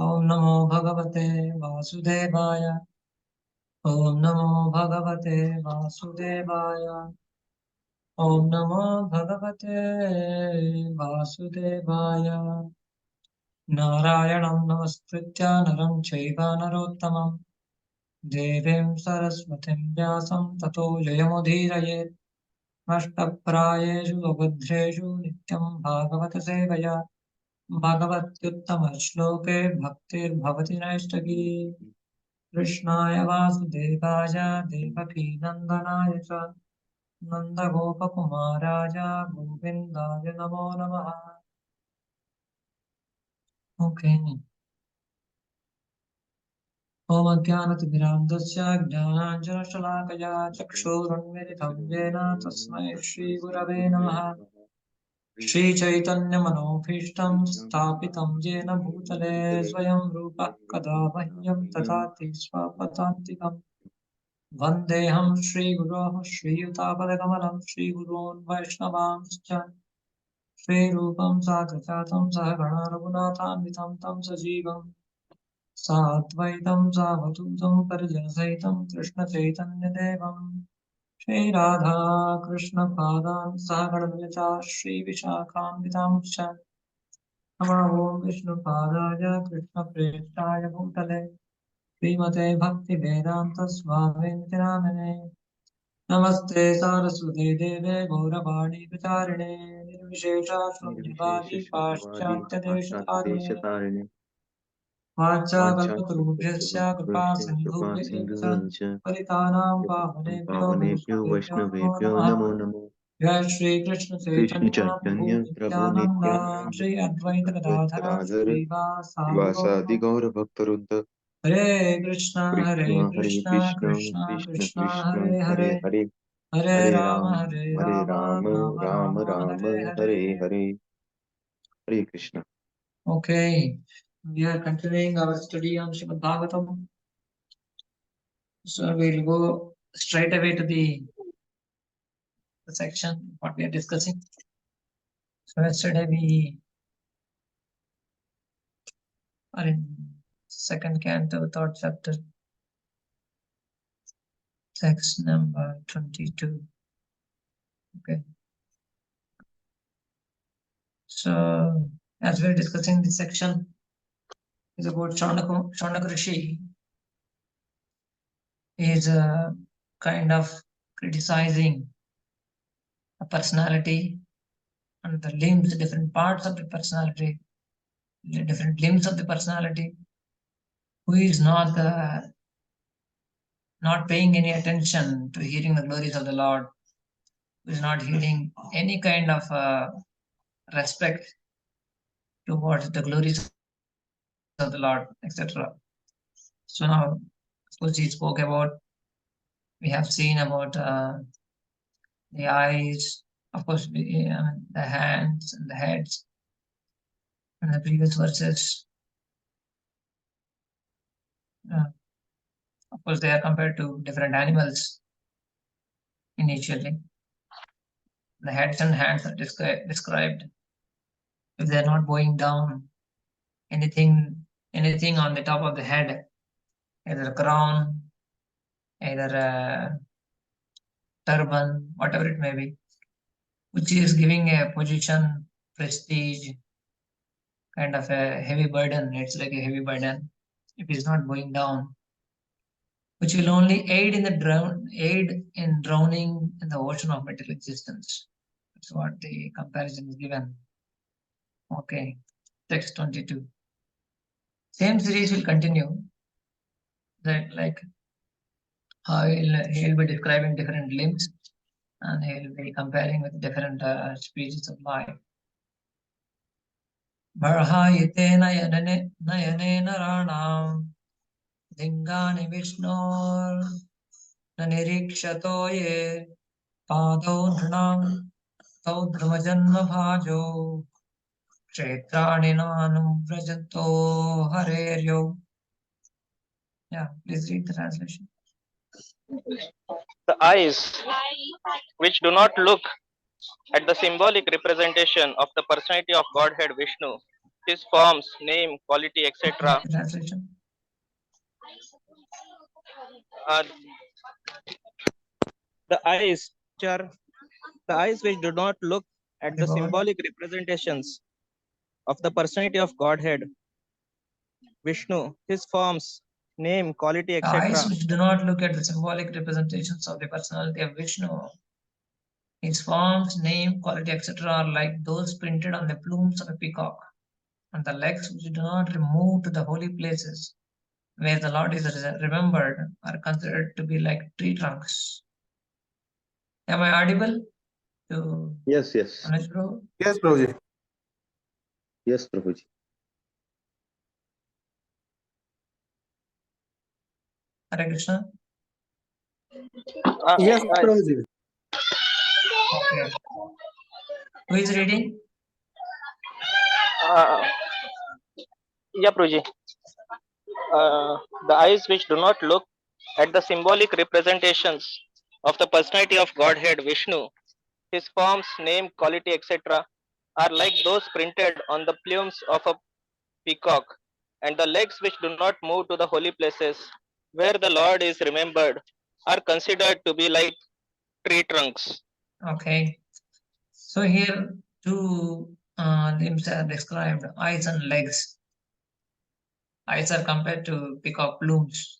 Om Namo Bhagavate Vasudevaya. Om Namo Bhagavate Vasudevaya. Om Namo Bhagavate Vasudevaya. Narayanam Namaskritya Naram Chaiva Narottamam Devim Saraswatim Vyasam Tato Jayamudhirayet Nashtaprayeshu Abhadreshu Nityam Bhagavata Sevaya Bhagavatyuttama Shloke Bhaktir Bhavati Naishtaki Krishnaya Vasudevaya Devaki Nandanaya Cha Nanda Gopa Kumaraja Govindaya Namo Namaha. Okay. Om Ajnanatimirandasya Jnananjanashalakaya Chakshurunmilitam Yena Tasmai Shri Gurave Namaha. Shri Chaitanya Manobhishtam Sthapitam Yena Bhutale Swayam Rupa Kada Mahyam Tatati Swapatantikam Vandeham Shri Guroh Shri Yutapadakamalam Shri Gurun Vaishnavanscha Shri Rupam Sagrajatam Sahagana Raghunathanvitam Tam Sajivam Satvaitam Savadutam Parijanasaitam Krishna Chaitanya Devam Shri Radha Krishna Padan Sahagadamrita Shri Vishakhanvitam Cha Namo Om Vishnu Padaya Krishna Prestaya Bhutale Srimate Bhaktivedanta Swami Namane Namaste Saraswati Deve Gauravani Vitarine Nirvishesha Shunyavadi Paschatya Deshatarine Vacha Kripa Sindhubhya Paritanam Pavanebhyo Vaishnavebhyo Vaishnavebhyo Namo Namo Namaha. Namo. Jai Shri Krishna Krishna Chaitanya Chaitanya Prabhu Prabhu Nityananda Nityananda Shri Advaita Gadadhara Gadadhara Shri Vasadi Vasadi Gaura Gaura Bhaktarunda Hare Krishna Hare Krishna Krishna Krishna Krishna Krishna Krishna Hare Hare Hare Hare Hare Hare Rama Ram Hare Hare Rama Ram Rama Ram Rama Hare Ram Hare Hare. Hare Hare Krishna. Okay, we are continuing our study on Srimad Bhagavatam. So we'll go straight away to the section what we are discussing. So yesterday we are in second canto, third chapter, text number 22. Okay. So as we're discussing this section is about Shaunaka Rishi is kind of criticizing a personality and the limbs, different parts of the personality, the different limbs of the personality, who is not paying any attention to hearing the glories of the Lord, who is not hearing any kind of respect towards the glories of the Lord, etc. So now, of course, he spoke about, we have seen about the eyes, of course, the hands and the heads, and the previous verses. Of course, they are compared to different animals initially. The heads and hands are described. If they are not bowing down, anything on the top of the head, either a crown, either a turban, whatever it may be, which is giving a position, prestige, kind of a heavy burden. It's like a heavy burden if it's not going down, which will only aid in drowning in the ocean of material existence. That's what the comparison is given. Okay, text 22. Same series will continue. That like he'll be describing different limbs and he'll be comparing with different species of life. Barhayite nayane naranam Lingani Vishnor Nanirishato ye Pado Nranam Tau Brahmajanma Bhajo Kshetrani Nanum Vrajanto Hareryo. Yeah, please read the translation. The eyes, which do not look at the symbolic representation of the personality of Godhead Vishnu, his forms, name, quality, etc. Translation. The eyes, the eyes which do not look at the Go on. symbolic representations of the personality of Godhead, Vishnu, his forms, name, quality, The eyes etc. which do not look at the symbolic representations of the personality of Vishnu, his forms, name, quality, etc. are like those printed on the plumes of a peacock, and the legs which do not remove to the holy places where the Lord is remembered are considered to be like tree trunks. Am I audible to Yes, yes. Anuj Prabhu? Yes, Prabhuji. Yes, Prabhuji. Hare Krishna. Yes, Prabhuji. Okay. Who is reading? Yeah, Prabhuji. The eyes which do not look at the symbolic representations of the personality of Godhead, Vishnu, his forms, name, quality, etc., are like those printed on the plumes of a peacock, and the legs which do not move to the holy places where the Lord is remembered are considered to be like tree trunks. Okay. So here two limbs are described, eyes and legs. Eyes are compared to peacock plumes,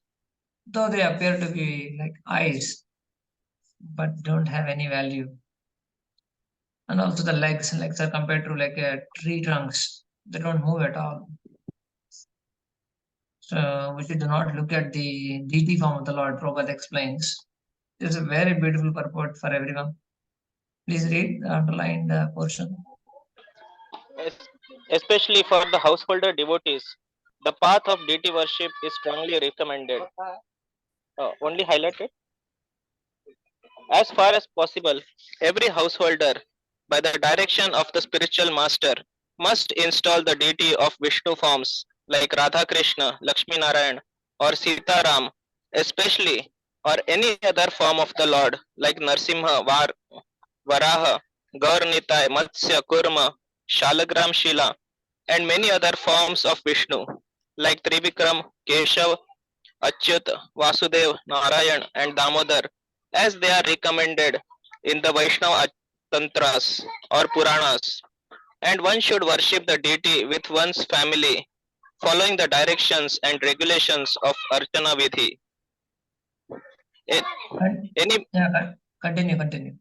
though they appear to be like eyes, but don't have any value. And also the legs are compared to like tree trunks. They don't move at all. So we should do not look at the deity form of the Lord. Prabhupada explains. It's a very beautiful purport for everyone. Please read the underlined portion. Especially for the householder devotees, the path of deity worship is strongly recommended. Only highlighted. As far as possible, every householder, by the direction of the spiritual master, must install the deity of Vishnu forms like Radha Krishna, Lakshmi Narayan, or Sita Ram, especially, or any other form of the Lord like Narsimha, Varaha, Gaur Nitai, Matsya, Kurma, Shalagram Shila, and many other forms of Vishnu like Trivikram, Keshav, Achyut, Vasudev, Narayan, and Damodar, as they are recommended in the Vaishnava Tantras or Puranas. And one should worship the deity with one's family, following the directions and regulations of Archana Vidhi. Any, Continue.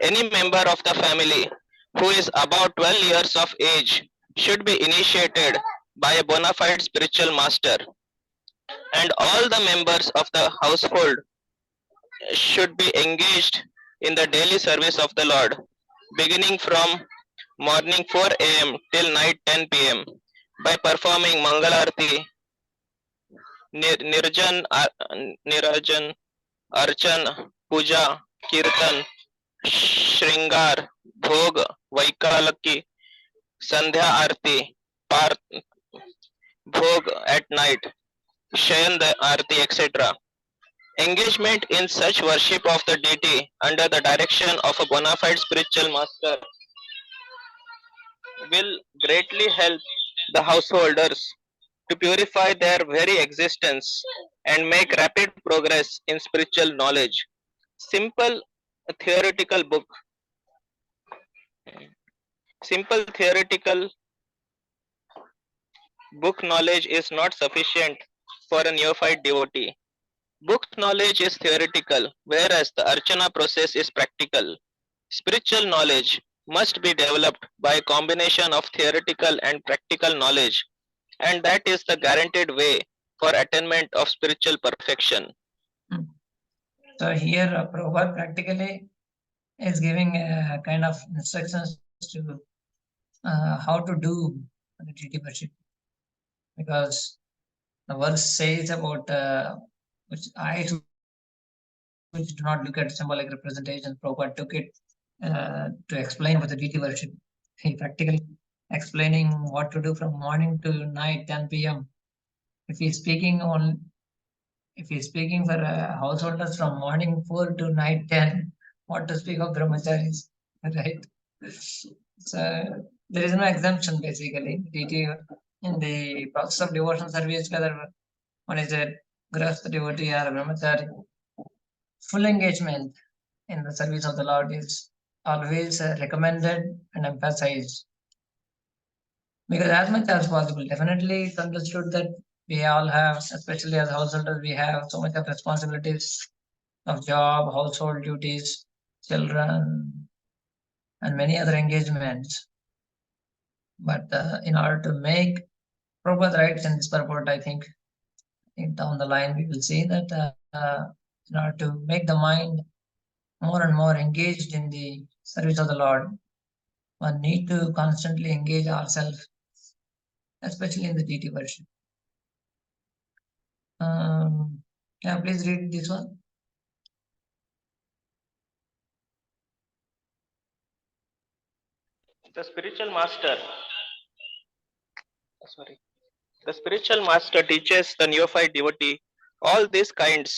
any member of the family who is about 12 years of age should be initiated by a bona fide spiritual master, and all the members of the household should be engaged in the daily service of the Lord, beginning from morning 4 a.m. till night 10 p.m. by performing Mangalarti, Nirajan, Archan, Puja, Kirtan, Shringar, Bhog, Vaikalaki, Sandhya Arti, Bhog at night, Shayan Arti, etc. Engagement in such worship of the deity under the direction of a bona fide spiritual master will greatly help the householders to purify their very existence and make rapid progress in spiritual knowledge. Simple theoretical book Simple theoretical book knowledge is not sufficient for a neophyte devotee. Book knowledge is theoretical, whereas the Archana process is practical. Spiritual knowledge must be developed by a combination of theoretical and practical knowledge, and that is the guaranteed way for attainment of spiritual perfection. So here Prabhupada practically is giving a kind of instructions to how to do the deity worship, because the verse says about which eyes which do not look at symbolic representations. Prabhupada took it to explain about the deity worship. He practically explaining what to do from morning to night 10 p.m. If he's speaking for householders from morning 4 to night 10, what to speak of brahmacharis, right? So there is no exemption basically. In the process of devotional service, whether one is a grahastha devotee or a brahmachari, full engagement in the service of the Lord is always recommended and emphasized. Because as much as possible, definitely it's understood that we all have, especially as householders, we have so much of responsibilities of job, household duties, children, and many other engagements. But in order to make Prabhupada writes in this purport, I think down the line we will see that in order to make the mind more and more engaged in the service of the Lord, one need to constantly engage ourselves, especially in the deity worship. Yeah, please read this one. The spiritual master, the spiritual master teaches the neophyte devotee all these kindly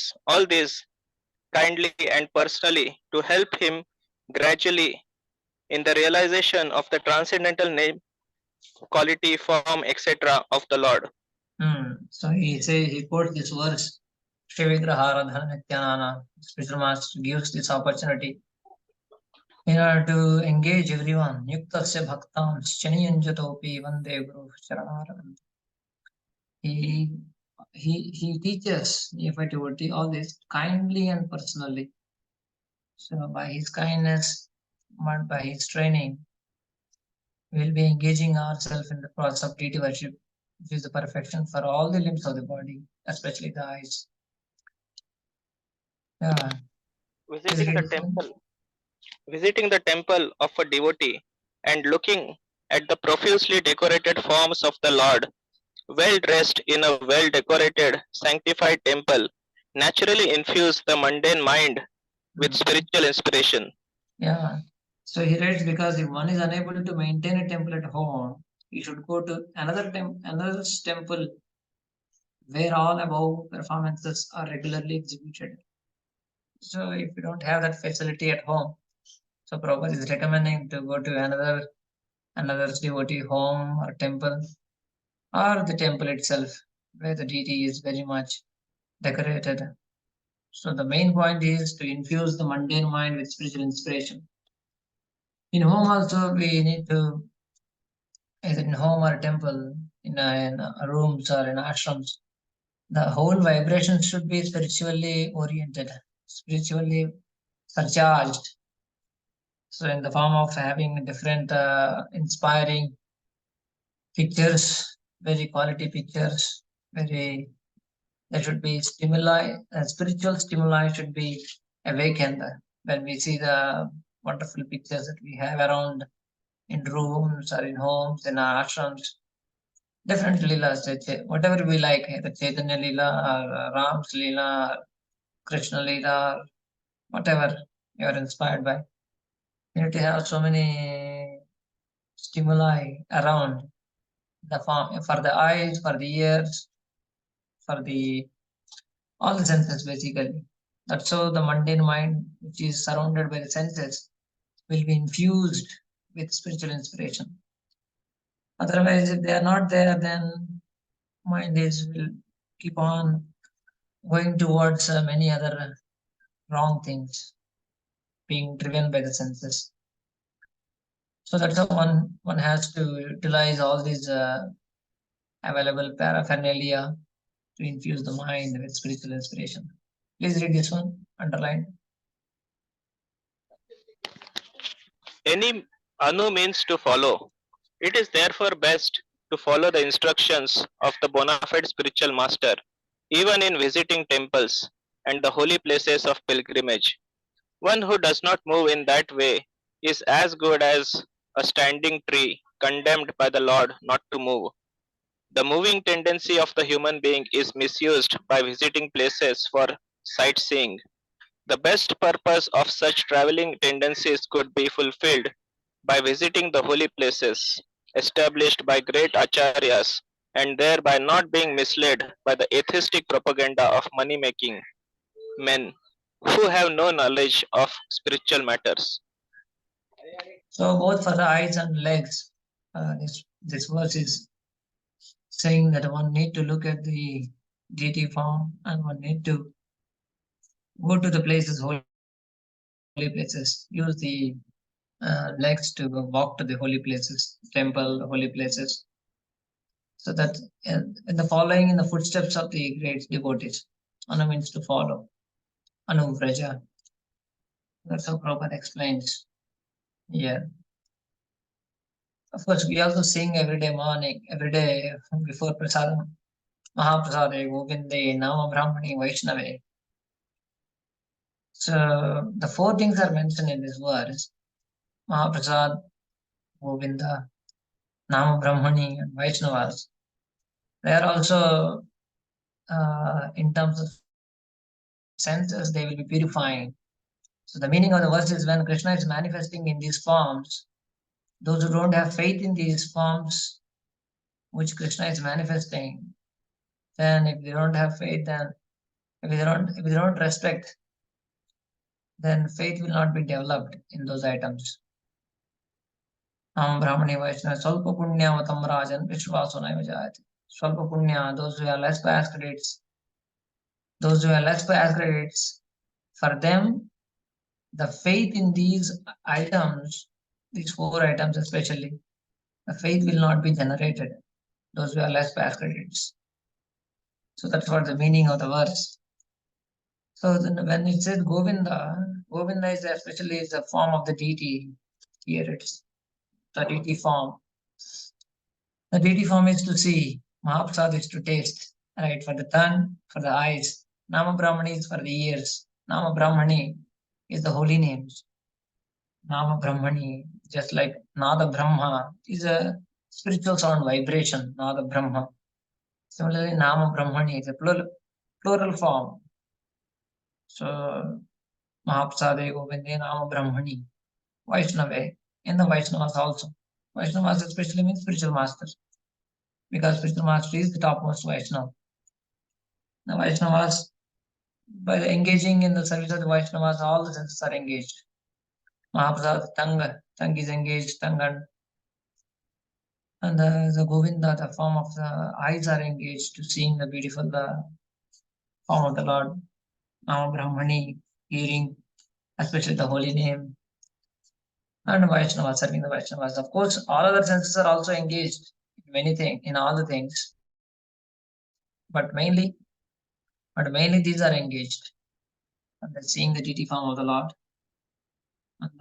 and personally to help him gradually in the realization of the transcendental name, quality, form, etc. of the Lord. So he quotes this verse, Shivigraharadhana Nityanana. Spiritual master gives this opportunity in order to engage everyone. Yuktasya bhaktam shaniyanjatopi vande guru charanaravind. He teaches neophyte devotee all this kindly and personally. So by his kindness, by his training, we will be engaging ourselves in the process of deity worship, which is the perfection for all the limbs of the body, especially the eyes. Yeah. Visiting the temple of a devotee and looking at the profusely decorated forms of the Lord, well dressed in a well decorated, sanctified temple, naturally infuse the mundane mind with spiritual inspiration. Yeah. So he writes, because if one is unable to maintain a temple at home, he should go to another temple where all above performances are regularly executed. So if you don't have that facility at home, so Prabhupada is recommending to go to another devotee home or temple, or the temple itself where the deity is very much decorated. So the main point is to infuse the mundane mind with spiritual inspiration. In home also we need to, either in home or temple, in rooms or in ashrams, the whole vibration should be spiritually oriented, spiritually surcharged. So in the form of having different inspiring pictures, very quality pictures, there should be stimuli, spiritual stimuli should be awakened when we see the wonderful pictures that we have around in rooms or in homes, in our ashrams. Different leelas, whatever we like, either Chaitanya Leela or Ram's Leela, or Krishna Leela, or whatever you are inspired by. You need to have so many stimuli around the form, for the eyes, for the ears, for the all the senses basically. That's how the mundane mind, which is surrounded by the senses, will be infused with spiritual inspiration. Otherwise, if they are not there, then mind will keep on going towards many other wrong things, being driven by the senses. So that's how one has to utilize all these available paraphernalia to infuse the mind with spiritual inspiration. Please read this one, underline. Any anu means to follow. It is therefore best to follow the instructions of the bona fide spiritual master, even in visiting temples and the holy places of pilgrimage. One who does not move in that way is as good as a standing tree condemned by the Lord not to move. The moving tendency of the human being is misused by visiting places for sightseeing. The best purpose of such traveling tendencies could be fulfilled by visiting the holy places established by great acharyas and thereby not being misled by the atheistic propaganda of money making men who have no knowledge of spiritual matters. So both for the eyes and legs, This verse is saying that one need to look at the deity form and one need to go to the places, holy places, use the legs to walk to the holy places, temple, holy places, so that in the following in the footsteps of the great devotees. Anu means to follow. Anu Vraja. That's how Prabhupada explains. Yeah. Of course, we also sing every day morning, every day before prasadam. Mahaprasade, Govinde, Nama Brahmani, Vaishnave. So the four things are mentioned in this verse. Mahaprasad, Govinda, Nama Brahmani, and Vaishnavas. They are also, in terms of senses, they will be purifying. So the meaning of the verse is when Krishna is manifesting in these forms, those who don't have faith in these forms which Krishna is manifesting, then if they don't have faith, then if they don't respect, then faith will not be developed in those items. Brahmani Vaishnava, Swalpa Punyavatam Rajan, Vishwaso Naiva Jayate. Swalpa Punya, those who are less pious credits, for them, the faith in these items, these four items especially, the faith will not be generated. Those who are less pious credits. So that's what the meaning of the verse. So then when it says Govinda, Govinda is especially is a form of the deity. Here it's the deity form. The deity form is to see, Mahaprasad is to taste, right? For the tongue, for the eyes. Nama Brahmani is for the ears. Nama Brahmani is the holy names. Nama Brahmani, just like Nada Brahma, is a spiritual sound vibration, Nada Brahma. Similarly, Nama Brahmani is a plural form. So, Mahaprasade Govinde Nama Brahmani, Vaishnava, and the Vaishnavas also. Vaishnavas especially means spiritual masters, because spiritual master is the topmost Vaishnava. The Vaishnavas, by engaging in the service of the Vaishnavas, all the senses are engaged. Mahaprasad, tongue is engaged, tongue and the Govinda, the form of the eyes are engaged to seeing the beautiful form of the Lord. Nama Brahmani, hearing, especially the holy name. And Vaishnava, serving the Vaishnavas. Of course, all other senses are also engaged in many things, in all the things. But mainly these are engaged. And they're seeing the deity form of the Lord. And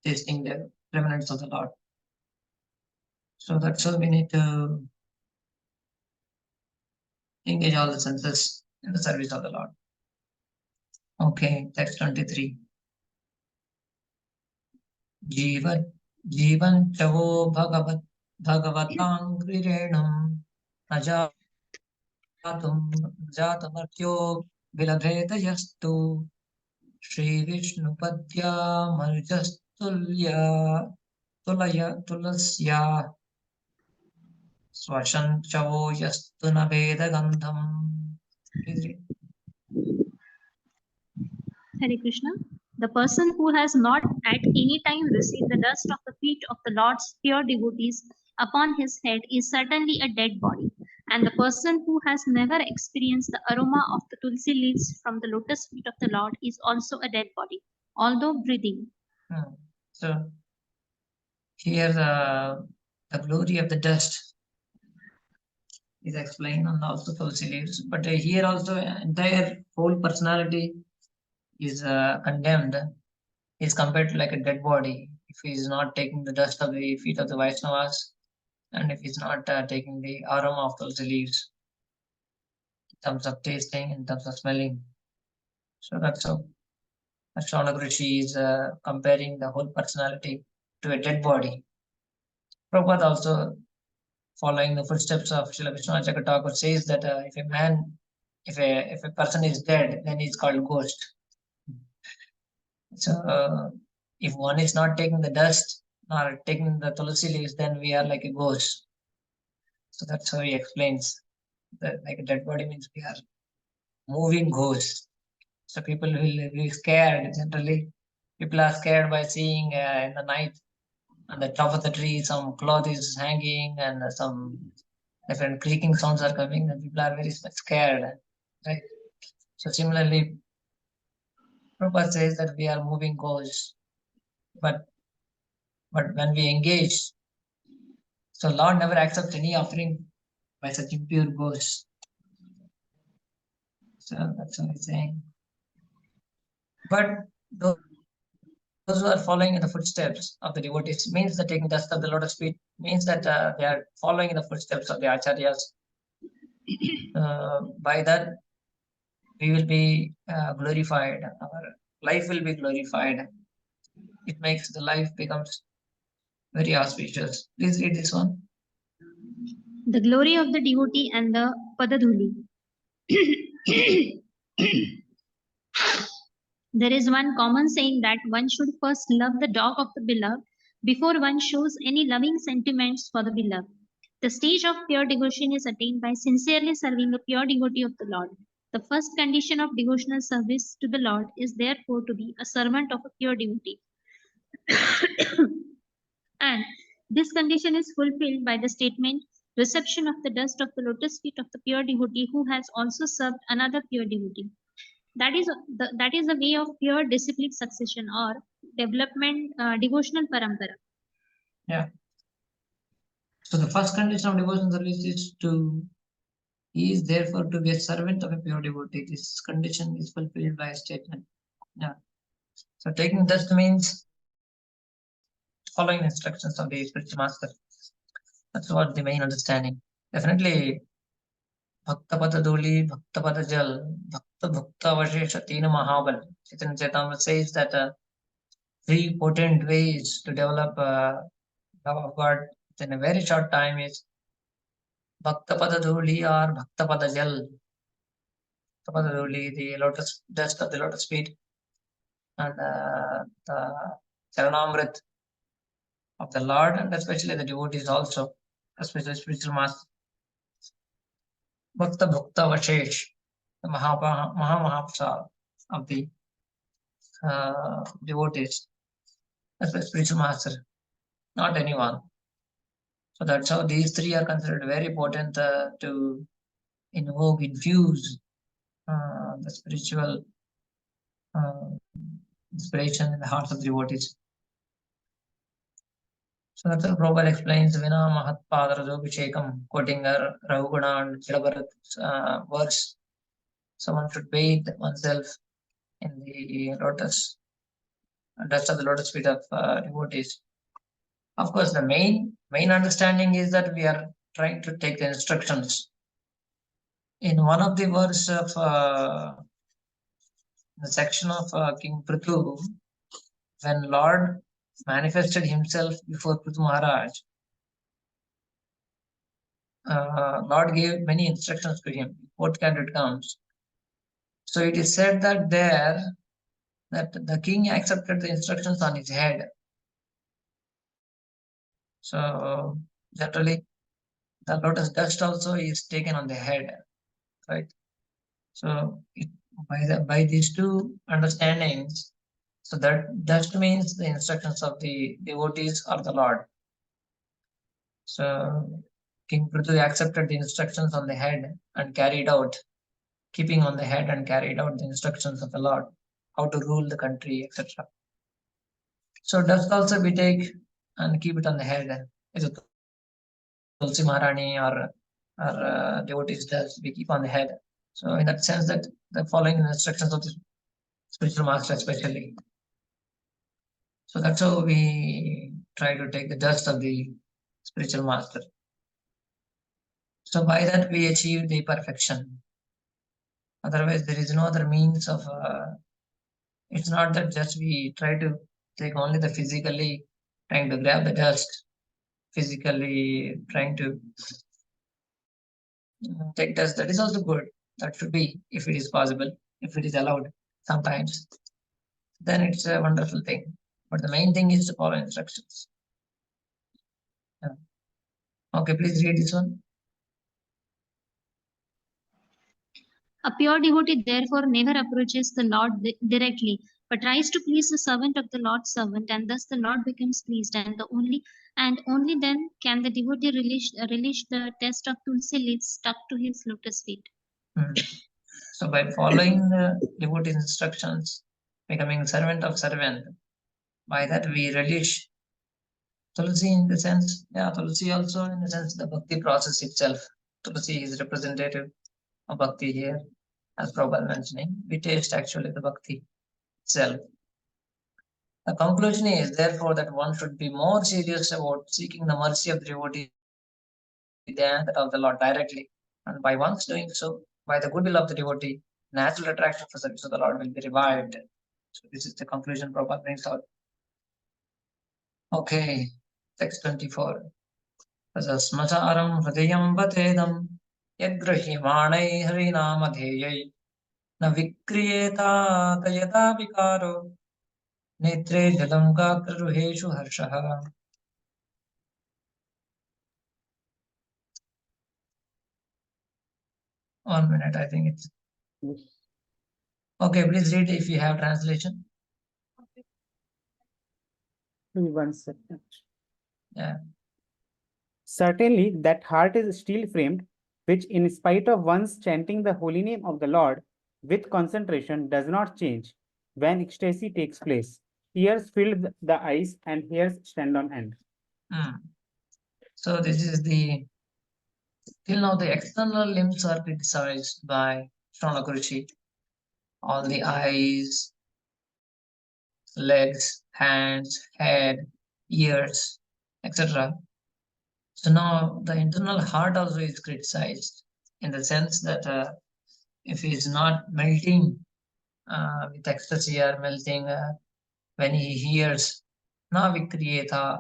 tasting the remnants of the Lord. So that's how we need to engage all the senses in the service of the Lord. Okay, text 23. Jivan chavo bhagavatangirenam jatamurtyo vilabheta yastu Shri Vishnu Padya Marjastulya Tulasya Swashanchavo Yastuna Veda Gandham. Hare Krishna. The person who has not at any time received the dust of the feet of the Lord's pure devotees upon his head is certainly a dead body. And the person who has never experienced the aroma of the tulsi leaves from the lotus feet of the Lord is also a dead body, although breathing. So here the glory of the dust is explained on also tulsi leaves. But here also entire whole personality is condemned, is compared to like a dead body if he is not taking the dust of the feet of the Vaishnavas and if he's not taking the aroma of those leaves in terms of tasting, in terms of smelling. So that's how Ashwana Rishi is comparing the whole personality to a dead body. Prabhupada also, following the footsteps of Srila Vishwanath Thakur, says that if a person is dead, then he's called ghost. So if one is not taking the dust or taking the tulsi leaves, then we are like a ghost. So that's how he explains that like a dead body means we are moving ghosts. So people will be scared. Generally, people are scared by seeing in the night on the top of the tree, some cloth is hanging and some different creaking sounds are coming, and people are very scared, right? So similarly, Prabhupada says that we are moving ghosts, but when we engage, so Lord never accepts any offering by such impure ghosts. So that's what he's saying. But those who are following in the footsteps of the devotees means that taking dust of the lotus feet means that they are following in the footsteps of the acharyas. By that, we will be glorified. Our life will be glorified. It makes the life becomes very auspicious. Please read this one. The glory of the devotee and the Padadhuli. There is one common saying that one should first love the dog of the beloved before one shows any loving sentiments for the beloved. The stage of pure devotion is attained by sincerely serving a pure devotee of the Lord. The first condition of devotional service to the Lord is therefore to be a servant of a pure devotee. And this condition is fulfilled by the statement, reception of the dust of the lotus feet of the pure devotee who has also served another pure devotee. That is the way of pure disciplic succession or development, devotional parampara. Yeah. So the first condition of devotional service is he is therefore to be a servant of a pure devotee. This condition is fulfilled by a statement. Yeah. So taking dust means following instructions of the spiritual master. That's what the main understanding. Definitely, Bhakta Pada Doli, Bhakta Pada Jal, Bhakta Bhakta Vashesha Tina Mahabal. Chaitanya Chaitamrita says that 3 potent ways to develop love of God in a very short time is Bhakta Pada Doli or Bhakta Pada Jal. Bhakta Pada Doli, the lotus dust of the lotus feet, and the Charanamrit of the Lord, and especially the devotees also, especially spiritual master. Bhakta Bhakta Vashesh, the Mahamahapsal of the devotees, that's the spiritual master, not anyone. So that's how these 3 are considered very important to invoke, infuse the spiritual inspiration in the hearts of the devotees. So that's what Prabhupada explains, Vina Mahatpada Rajobhishekam, quoting Rahuguna and Chidabharat's verse. Someone should bathe oneself in the lotus, dust of the lotus feet of devotees. Of course, the main understanding is that we are trying to take the instructions. In one of the verse of the section of King Prithu, when Lord manifested himself before Prithu Maharaj, Lord gave many instructions to him. What canto it comes. So it is said that that the king accepted the instructions on his head. So generally, the lotus dust also is taken on the head, right? So by these 2 understandings, so that dust means the instructions of the devotees or the Lord. So King Prithu accepted the instructions on the head and carried out, keeping on the head and carried out the instructions of the Lord, how to rule the country, etc. So dust also we take and keep it on the head. Is a Tulsi Maharani or devotees dust we keep on the head. So in that sense, that the following instructions of the spiritual master especially. So that's how we try to take the dust of the spiritual master. So by that we achieve the perfection. Otherwise, there is no other means of. It's not that just we try to take only the physically trying to grab the dust, physically trying to take dust. That is also good. That should be, if it is possible, if it is allowed sometimes, then it's a wonderful thing. But the main thing is to follow instructions. Yeah. Okay, please read this one. A pure devotee therefore never approaches the Lord directly, but tries to please the servant of the Lord's servant, and thus the Lord becomes pleased, and only then can the devotee relish the taste of tulsi leaves stuck to his lotus feet. So by following the devotee's instructions, becoming servant of servant, by that we relish Tulsi in the sense, Tulsi also in the sense the bhakti process itself. Tulsi is representative of bhakti here, as Prabhupada mentioning. We taste actually the bhakti itself. The conclusion is therefore that one should be more serious about seeking the mercy of the devotee than that of the Lord directly. And by once doing so, by the goodwill of the devotee, natural attraction for service of the Lord will be revived. So this is the conclusion Prabhupada brings out. Okay, text 24. Tasmasharam hridayam vatedam yadgrahyamane harinamadheyai na vikriyeta tayata vikaro netre jalam gakraruheshu harshaha. One minute, I think it's okay. Please read if you have translation. One second. Yeah. Certainly, that heart is steel framed, which, in spite of one's chanting the holy name of the Lord with concentration, does not change when ecstasy takes place. Tears fill the eyes and hairs stand on end. So this is the till now the external limbs are criticized by Shaunakurushi. All the eyes, legs, hands, head, ears, etc. So now the internal heart also is criticized in the sense that if he is not melting with ecstasy or melting when he hears na vikriyeta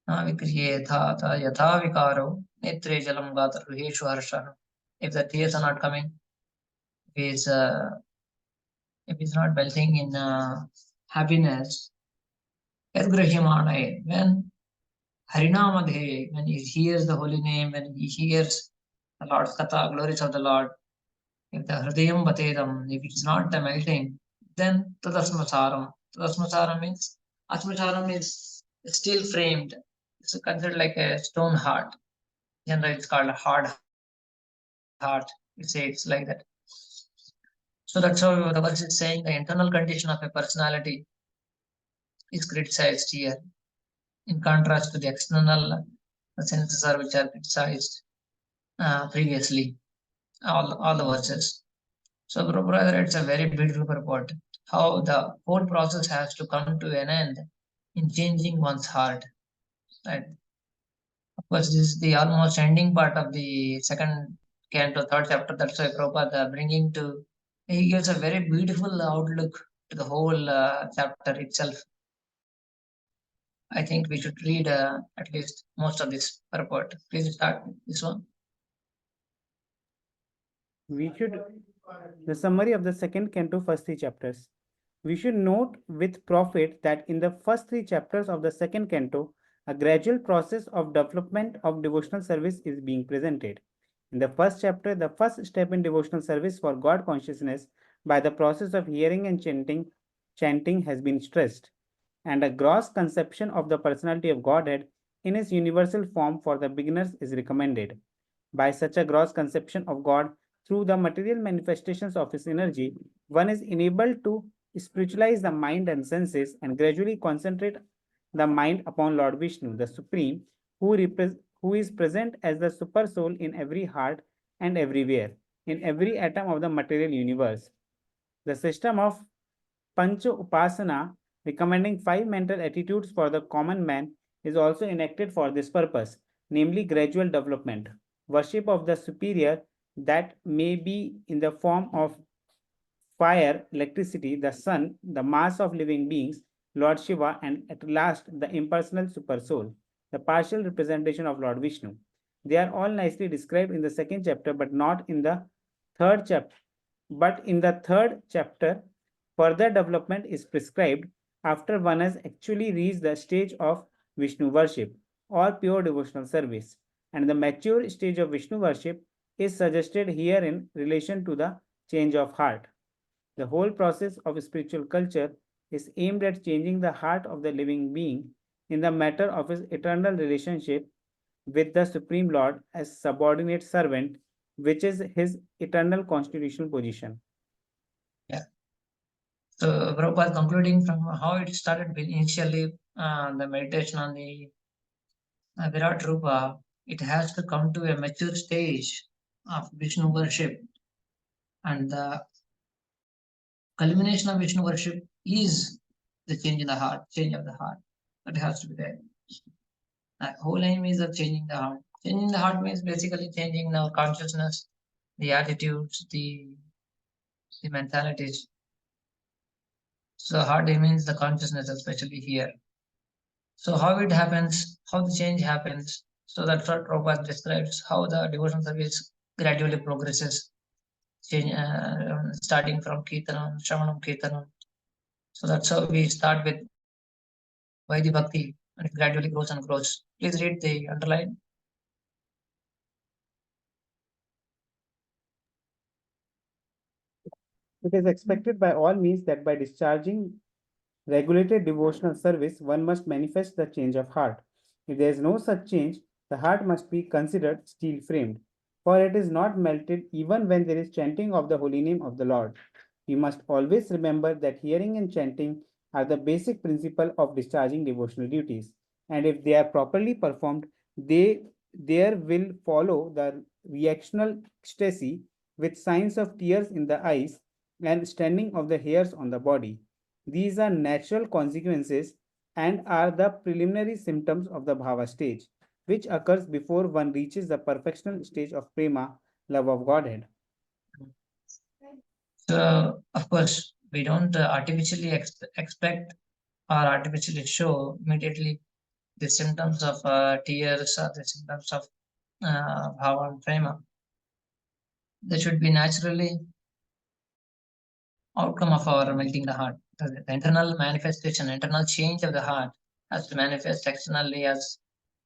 ta yatha vikaro netre jalam gata ruheshu harsha. If the tears are not coming, if he's not melting in happiness, yadgrahyamane, when Harinamadhe, when he hears the holy name, when he hears the Lord's Katha, glories of the Lord, if the Hridayam Batedam, if it is not the melting, then Tadasmasaram. Tadasmasaram means, Asmasaram is still framed. It's considered like a stone heart. Generally, it's called a hard heart. You say it's like that. So that's how the verse is saying the internal condition of a personality is criticized here, in contrast to the external senses which are criticized previously, all the verses. So, brother, it's a very beautiful purport. How the whole process has to come to an end in changing one's heart. Right? Of course, this is the almost ending part of the second canto, third chapter. That's why Prabhupada bringing to. He gives a very beautiful outlook to the whole chapter itself. I think we should read at least most of this purport. Please start this one. The summary of the second canto, first 3 chapters. We should note with profit that in the first 3 chapters of the second canto, a gradual process of development of devotional service is being presented. In the first chapter, the first step in devotional service for God consciousness by the process of hearing and chanting has been stressed, and a gross conception of the personality of Godhead in its universal form for the beginners is recommended. By such a gross conception of God through the material manifestations of his energy, one is enabled to spiritualize the mind and senses and gradually concentrate the mind upon Lord Vishnu, the Supreme, who is present as the super soul in every heart and everywhere, in every atom of the material universe. The system of Pancha Upasana, recommending 5 mental attitudes for the common man, is also enacted for this purpose, namely gradual development, worship of the superior that may be in the form of fire, electricity, the sun, the mass of living beings, Lord Shiva, and at last the impersonal supersoul, the partial representation of Lord Vishnu. They are all nicely described in the second chapter, but not in the third chapter. But in the third chapter, further development is prescribed after one has actually reached the stage of Vishnu worship or pure devotional service. And the mature stage of Vishnu worship is suggested here in relation to the change of heart. The whole process of spiritual culture is aimed at changing the heart of the living being in the matter of his eternal relationship with the Supreme Lord as subordinate servant, which is his eternal constitutional position. Yeah. So Prabhupada concluding from how it started initially, the meditation on the Virat Rupa, it has to come to a mature stage of Vishnu worship, and the culmination of Vishnu worship is the change in the heart, change of the heart. That has to be there. The whole aim is of changing the heart. Changing the heart means basically changing our consciousness, the attitudes, the mentalities. So heart means the consciousness, especially here. So how it happens, how the change happens. So that's what Prabhupada describes, how the devotional service gradually progresses, change, starting from Kirtanam, Shravanam, Kirtanam. So that's how we start with Vaidhi Bhakti, and it gradually grows and grows. Please read the underline. It is expected by all means that by discharging regulated devotional service, one must manifest the change of heart. If there is no such change, the heart must be considered steel framed, for it is not melted even when there is chanting of the holy name of the Lord. We must always remember that hearing and chanting are the basic principle of discharging devotional duties, and if they are properly performed, there will follow the reactional ecstasy with signs of tears in the eyes and standing of the hairs on the body. These are natural consequences and are the preliminary symptoms of the bhava stage, which occurs before one reaches the perfectional stage of prema, love of Godhead. So, of course, we don't artificially expect or artificially show immediately the symptoms of tears or the symptoms of bhava and prema. They should be naturally outcome of our melting the heart. The internal manifestation, internal change of the heart has to manifest externally as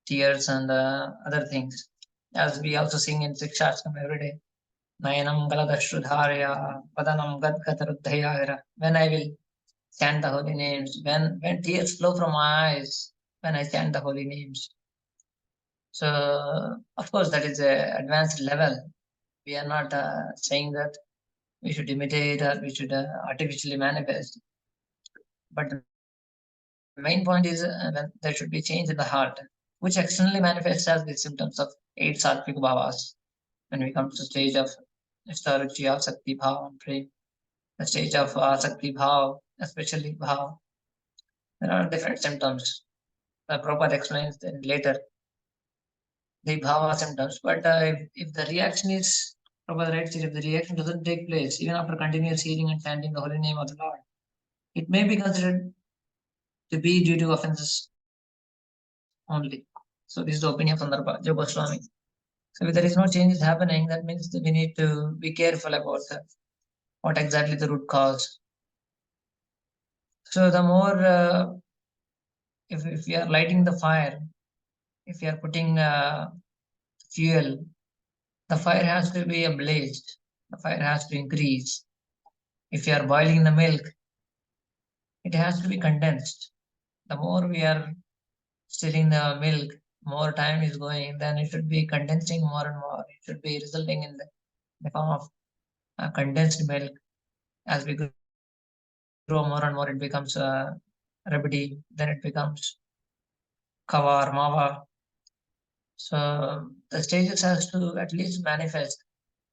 tears and other things. As we also sing in Sikshashtam every day. Nayanam galadashrudharya, padanam gadgadaruddhayagara. When I will chant the holy names, when tears flow from my eyes, when I chant the holy names. So, of course, that is a advanced level. We are not saying that we should imitate or we should artificially manifest. But the main point is that there should be change in the heart, which externally manifests as the symptoms of 8 sattvic bhavas. When we come to the stage of Ishtaruchi, Sakti Bhav, and Prem, the stage of Sakti Bhav, especially Bhav, there are different symptoms. Prabhupada explains then later the Bhava symptoms. But if the reaction is, Prabhupada writes, if the reaction doesn't take place, even after continuous hearing and chanting the holy name of the Lord, it may be considered to be due to offenses only. So this is the opinion of Sandarbha, Yoga Swami. So if there is no changes happening, that means that we need to be careful about what exactly the root cause. So the more, if we are lighting the fire, if we are putting fuel, the fire has to be ablazed. The fire has to increase. If you are boiling the milk, it has to be condensed. The more we are stirring the milk, more time is going, then it should be condensing more and more. It should be resulting in the form of condensed milk. As we grow more and more, it becomes rabdi, then it becomes kava or mava. So the stages has to at least manifest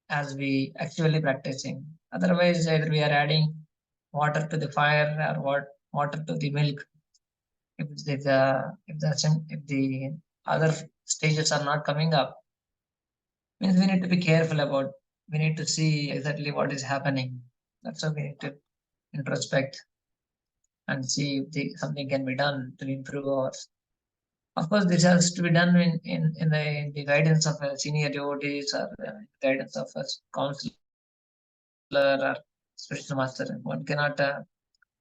as we actually practicing. Otherwise, either we are adding water to the fire or water to the milk. If the other stages are not coming up, means we need to be careful about. We need to see exactly what is happening. That's why we need to introspect and see if something can be done to improve ours. Of course, this has to be done in the guidance of a senior devotees or guidance of a counselor or spiritual master. One cannot.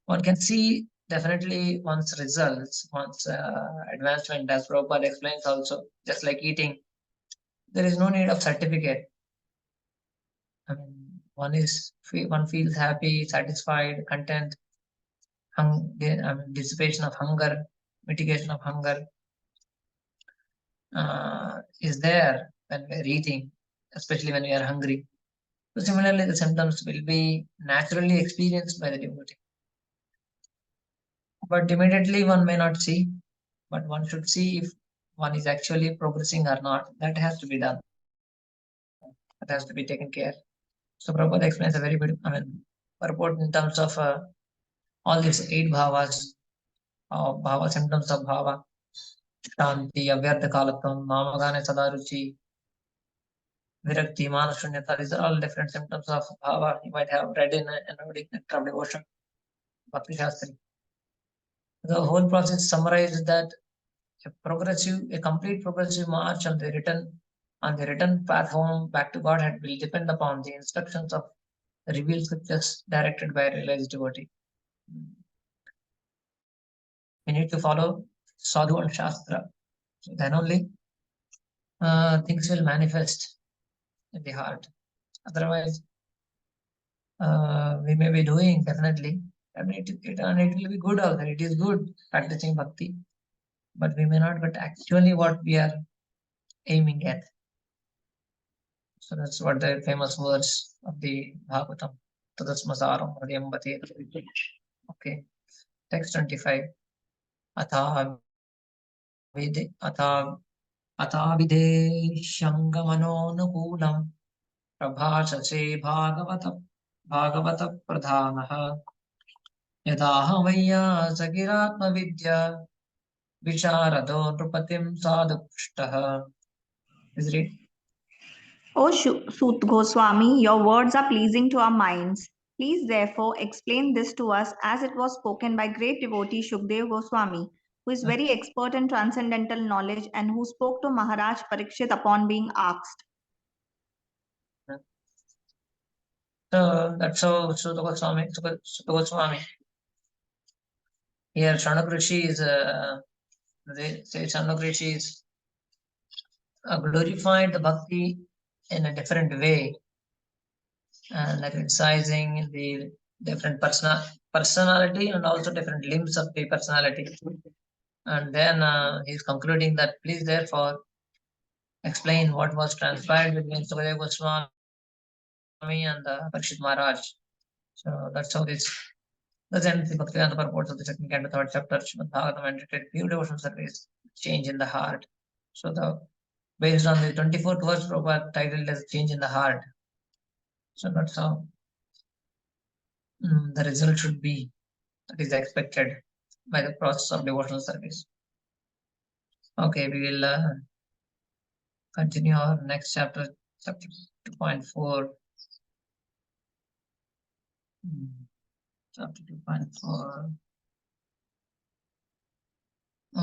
One can see definitely one's results, one's advancement, as Prabhupada explains also, just like eating. There is no need of certificate. I mean, one feels happy, satisfied, content, dissipation of hunger, mitigation of hunger is there when we're eating, especially when we are hungry. So similarly, the symptoms will be naturally experienced by the devotee. But immediately one may not see, but one should see if one is actually progressing or not. That has to be done. That has to be taken care. So Prabhupada explains a very good, purport in terms of all these 8 bhavas, bhava symptoms of bhava, shanti, avyartha kalatvam, namagane sadaruchi, virakti, manashunyata. These are all different symptoms of bhava you might have read in Anodic Nectar of Devotion, Bhakti Shastri. The whole process summarizes that a complete progressive march on the return path home back to Godhead will depend upon the instructions of revealed scriptures directed by a realized devotee. We need to follow sadhu and shastra. So then only things will manifest in the heart. Otherwise, we may be doing definitely, and it will be good also. It is good practicing bhakti, but we may not get actually what we are aiming at. So that's what the famous words of the Bhagavatam. Tadasmasaram Hridayambate. Okay. Text 25. Atha videshangamanonukulam prabhasase bhagavata pradhanaha yadaha vayya sagiratma vidya vicharado nrupatim sadhupshtaha. Is it? O Sut Goswami, your words are pleasing to our minds. Please therefore explain this to us as it was spoken by great devotee Shukdev Goswami, who is very expert in transcendental knowledge and who spoke to Maharaj Parikshit upon being asked. So that's how Sutta Goswami. Here Shanak Rishi is they say Shanak Rishi is glorified the bhakti in a different way, and criticizing the different personality and also different limbs of the personality. And then he's concluding that please therefore explain what was transpired between Sukadeva Goswami and Parikshit Maharaj. So that's how this ends the Bhaktivedanta purports of the second canto, 3rd chapter, Srimad Bhagavatam, and pure devotional service, change in the heart. So based on the 24th verse, Prabhupada titled as change in the heart. So that's how the result should be, that is expected by the process of devotional service. Okay, we will continue our next chapter, chapter 2.4. Chapter 2.4.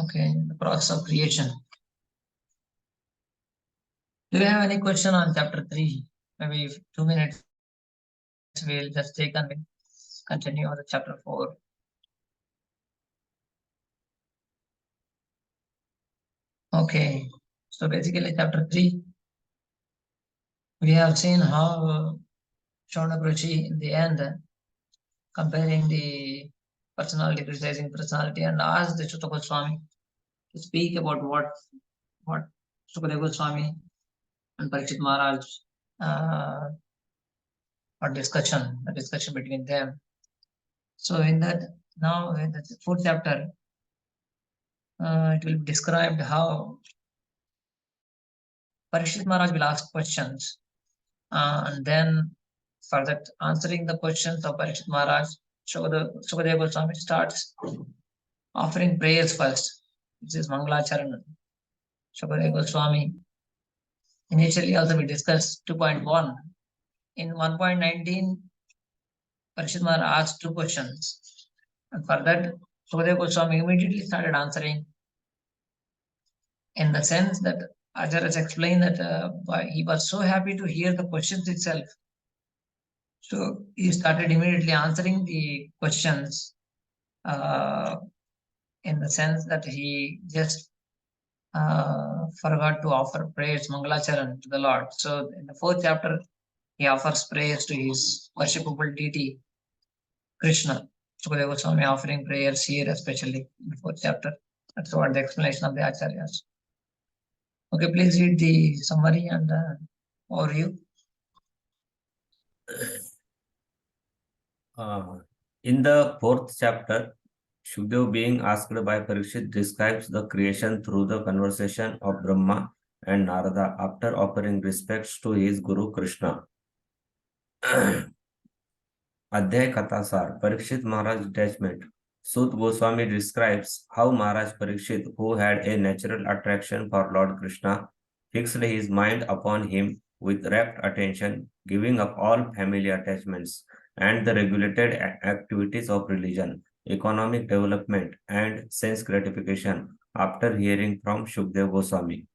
Okay, the process of creation. Do you have any question on chapter 3? Maybe 2 minutes we'll just take and we'll continue on the chapter 4. Okay, so basically chapter 3, we have seen how Shaunak Rishi in the end comparing the personality, criticizing personality, and asked the Sutta Goswami to speak about what Sukadeva Goswami and Parikshit Maharaj or discussion between them. So in that, now in the 4th chapter, it will be described how Parikshit Maharaj will ask questions, and then for that answering the questions of Parikshit Maharaj, Sukadeva Goswami starts offering prayers first, which is Mangalacharan. Sukadeva Goswami initially also we discussed 2.1. In 1.19, Parikshit Maharaj asked 2 questions, and for that Sukadeva Goswami immediately started answering, in the sense that Acharyas explained that he was so happy to hear the questions itself. So he started immediately answering the questions in the sense that he just forgot to offer prayers, Mangalacharan to the Lord. So in the 4th chapter, he offers prayers to his worshipable deity, Krishna. Sukadeva Goswami offering prayers here, especially in the 4th chapter. That's what the explanation of the Acharyas. Okay, please read the summary and overview. In the 4th chapter, Shukdev being asked by Parikshit describes the creation through the conversation of Brahma and Narada after offering respects to his Guru Krishna. Adhyay Kathasar, Parikshit Maharaj detachment. Sut Goswami describes how Maharaj Parikshit, who had a natural attraction for Lord Krishna, fixed his mind upon him with rapt attention, giving up all family attachments and the regulated activities of religion, economic development, and sense gratification after hearing from Shukdev Goswami.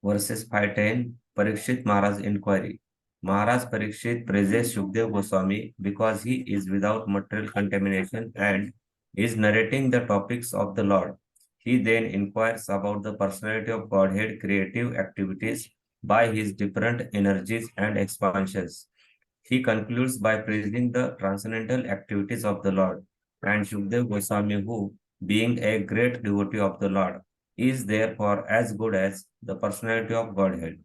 Verses 5-10, Parikshit Maharaj inquiry. Maharaj Parikshit praises Shukdev Goswami because he is without material contamination and is narrating the topics of the Lord. He then inquires about the personality of Godhead creative activities by his different energies and expansions. He concludes by praising the transcendental activities of the Lord, and Shukdev Goswami, who, being a great devotee of the Lord, is therefore as good as the personality of Godhead.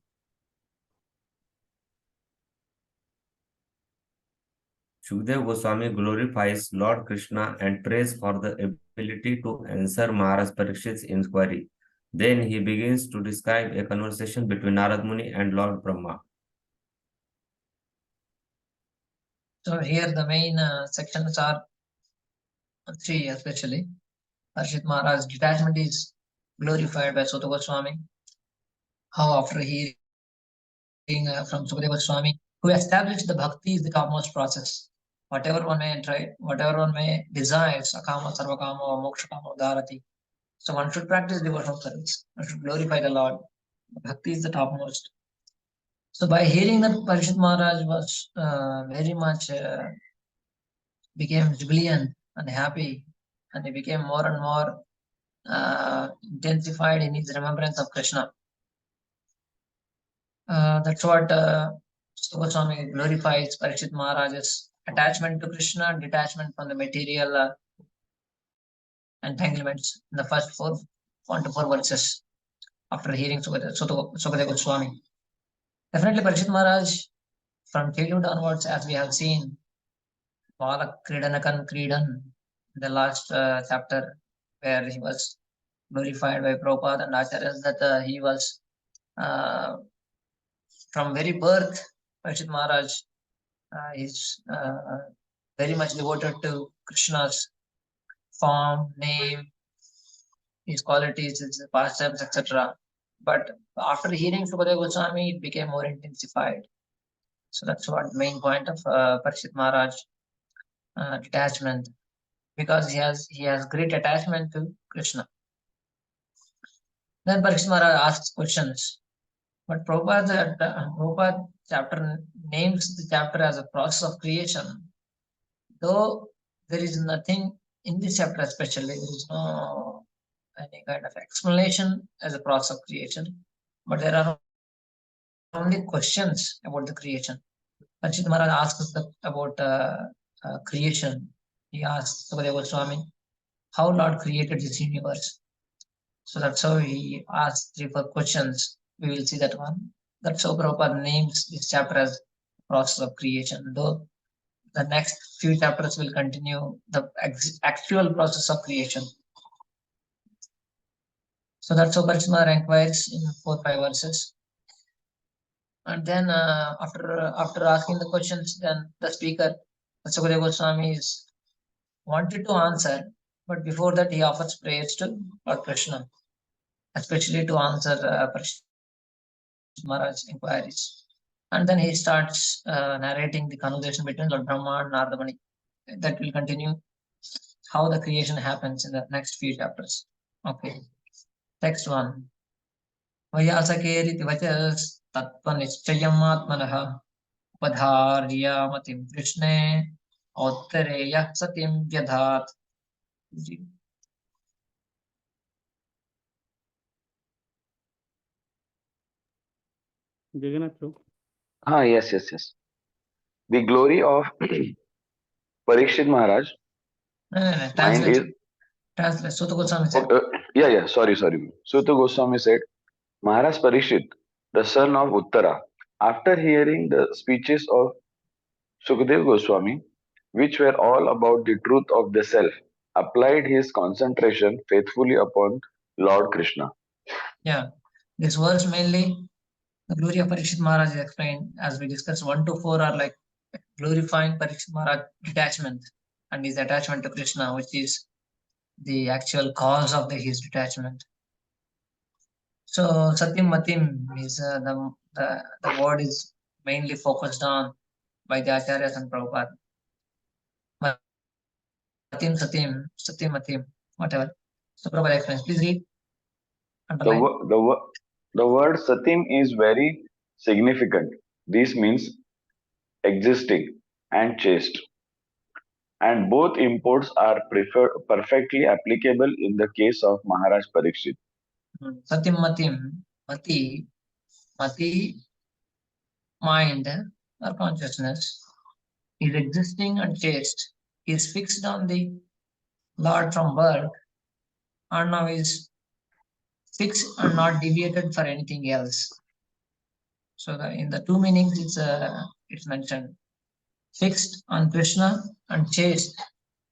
Shukdev Goswami glorifies Lord Krishna and prays for the ability to answer Maharaj Parikshit's inquiry. Then he begins to describe a conversation between Narad Muni and Lord Brahma. So here the main sections are 3 especially. Parikshit Maharaj's detachment is glorified by Sutta Goswami. How after hearing from Sukadeva Goswami, who established the bhakti is the topmost process. Whatever one may try, whatever one may desire, sakama, sarvakama, or mokshakama, dharati. So one should practice devotional service. One should glorify the Lord. Bhakti is the topmost. So by hearing that, Parikshit Maharaj was very much became jubilant and happy, and he became more and more intensified in his remembrance of Krishna. That's what Goswami glorifies Parikshit Maharaj's attachment to Krishna, detachment from the material entanglements in the first 1 to 4 verses after hearing Sukadeva Goswami. Definitely Parikshit Maharaj, from childhood onwards, as we have seen, Balak Kridanakan Kridan, the last chapter, where he was glorified by Prabhupada and Acharyas, that he was from very birth, Parikshit Maharaj is very much devoted to Krishna's form, name, his qualities, his pastimes, etc. But after hearing Sukadeva Goswami, it became more intensified. So that's what the main point of Parikshit Maharaj detachment, because he has great attachment to Krishna. Then Parikshit Maharaj asks questions. But Prabhupada chapter names the chapter as a process of creation. Though there is nothing in this chapter especially, there is no any kind of explanation as a process of creation, but there are only questions about the creation. Parikshit Maharaj asks about creation. He asks Sukadeva Goswami how Lord created this universe. So that's how he asks 3-4 questions. We will see that one. That's how Prabhupada names this chapter as process of creation, though the next few chapters will continue the actual process of creation. So that's how Parikshit Maharaj inquires in 4-5 verses. And then after asking the questions, then the speaker, Sukadeva Goswami, is wanted to answer, but before that he offers prayers to Lord Krishna, especially to answer Parikshit Maharaj's inquiries. And then he starts narrating the conversation between Lord Brahma and Narada Muni. That will continue how the creation happens in the next few chapters. Okay. Text 1. Vayasakeri vachas tattva nischayam atmanah upadharyaamatim Krishne autareya satim vyadhat. Jagannath Prabhu. Yes. The glory of Parikshit Maharaj No, mind translate. is. Translate. Sutta Goswami said. Sorry. Sutta Goswami said, Maharaj Parikshit, the son of Uttara, after hearing the speeches of Sukadev Goswami, which were all about the truth of the self, applied his concentration faithfully upon Lord Krishna. Yeah, this verse mainly, the glory of Parikshit Maharaj is explained as we discussed. 1 to 4 are like glorifying Parikshit Maharaj detachment and his attachment to Krishna, which is the actual cause of his detachment. So Satyam Matim is the word is mainly focused on by the Acharyas and Prabhupada. Matim, Satyam Matim, whatever. So Prabhupada explains. Please read. The, Underline. wo- the, wo- the word Satim is very significant. This means existing and chaste. And both imports are perfectly applicable in the case of Maharaj Parikshit. Satyam Matim, Mati, mind or consciousness is existing and chaste, is fixed on the Lord from birth, and now is fixed and not deviated for anything else. So in the two meanings, it's mentioned fixed on Krishna and chaste,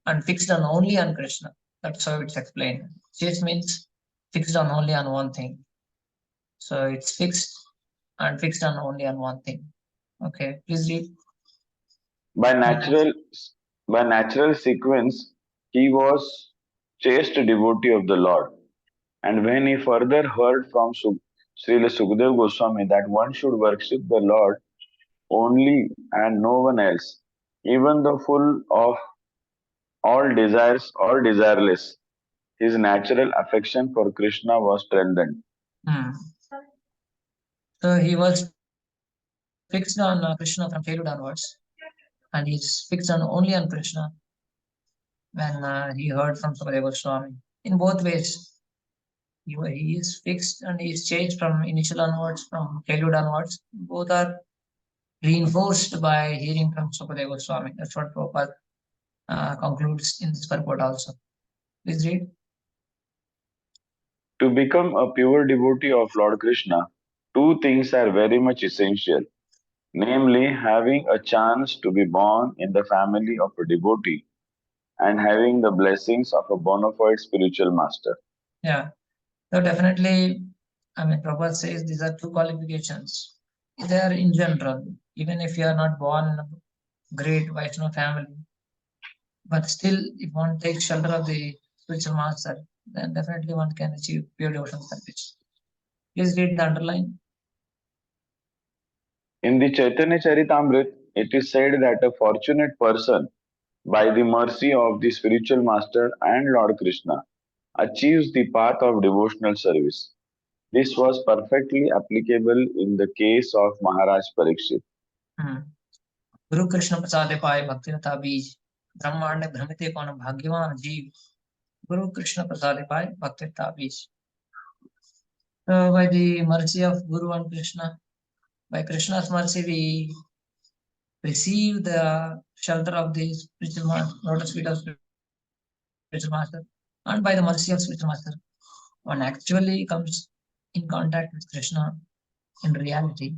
and fixed on only on Krishna. That's how it's explained. Chaste means fixed on only on one thing. So it's fixed and fixed on only on one thing. Okay, please read. By natural sequence, he was chaste devotee of the Lord. And when he further heard from Srila Sukadeva Goswami that one should worship the Lord only and no one else, even though full of all desires or desireless, his natural affection for Krishna was strengthened. So he was fixed on Krishna from childhood onwards, and he's fixed on only on Krishna when he heard from Sukadeva Goswami. In both ways, he is fixed and he is changed from initial onwards, from childhood onwards. Both are reinforced by hearing from Sukadeva Goswami. That's what Prabhupada concludes in this purport also. Please read. To become a pure devotee of Lord Krishna, two things are very much essential, namely having a chance to be born in the family of a devotee and having the blessings of a bona fide spiritual master. Yeah, so definitely, Prabhupada says these are two qualifications. They are in general, even if you are not born in a great Vaishnava family, but still, if one takes shelter of the spiritual master, then definitely one can achieve pure devotional service. Please read the underline. In the Chaitanya Charitamrita, it is said that a fortunate person, by the mercy of the spiritual master and Lord Krishna, achieves the path of devotional service. This was perfectly applicable in the case of Maharaj Parikshit. Guru Krishna Prasade Pai Bhaktivedanta Bij, Brahmanda Brahmite Kona Bhagyavan Jeev, Guru Krishna Prasade Pai Bhaktivedanta Bij. So by the mercy of Guru and Krishna, by Krishna's mercy, we receive the shelter of the spiritual master, lotus feet of spiritual master, and by the mercy of spiritual master, one actually comes in contact with Krishna in reality.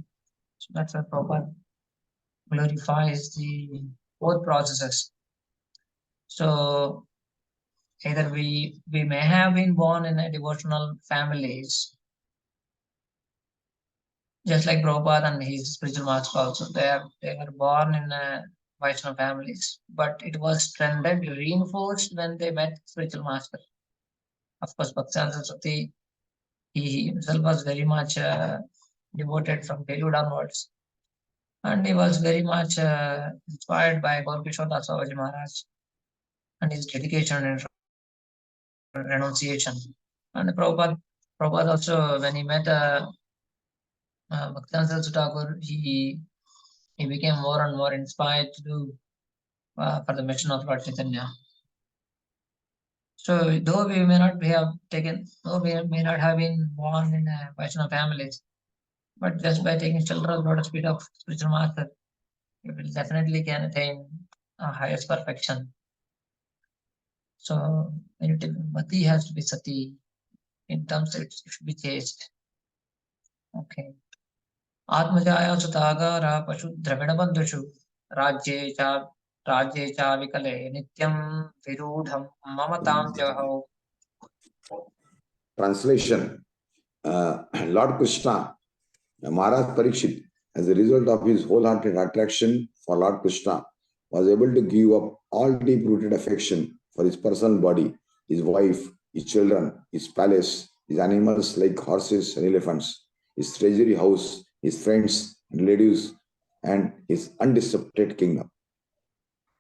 So that's why Prabhupada glorifies the both processes. So either we may have been born in a devotional families, just like Prabhupada and his spiritual master also. They were born in Vaishnava families, but it was strengthened, reinforced when they met spiritual master. Of course, Bhaktivedanta Saraswati, he himself was very much devoted from childhood onwards, and he was very much inspired by Gaurkishore Das Babaji Maharaj and his dedication and renunciation. And Prabhupada also, when he met Bhaktivedanta Saraswati Thakur, he became more and more inspired to do for the mission of Lord Chaitanya. So though we may not have been born in Vaishnava families, But just by taking shelter of lotus feet of spiritual master, you will definitely can attain a highest perfection. So when you take mati has to be sati, in terms it should be chaste. Okay. Atmajaya sutagara pashu dravina bandhushu rajye cha vikale nityam virudham mamatam jaho. Translation. Lord Krishna, Maharaj Parikshit, as a result of his wholehearted attraction for Lord Krishna, was able to give up all deep-rooted affection for his personal body, his wife, his children, his palace, his animals like horses and elephants, his treasury house, his friends, relatives, and his undisputed kingdom.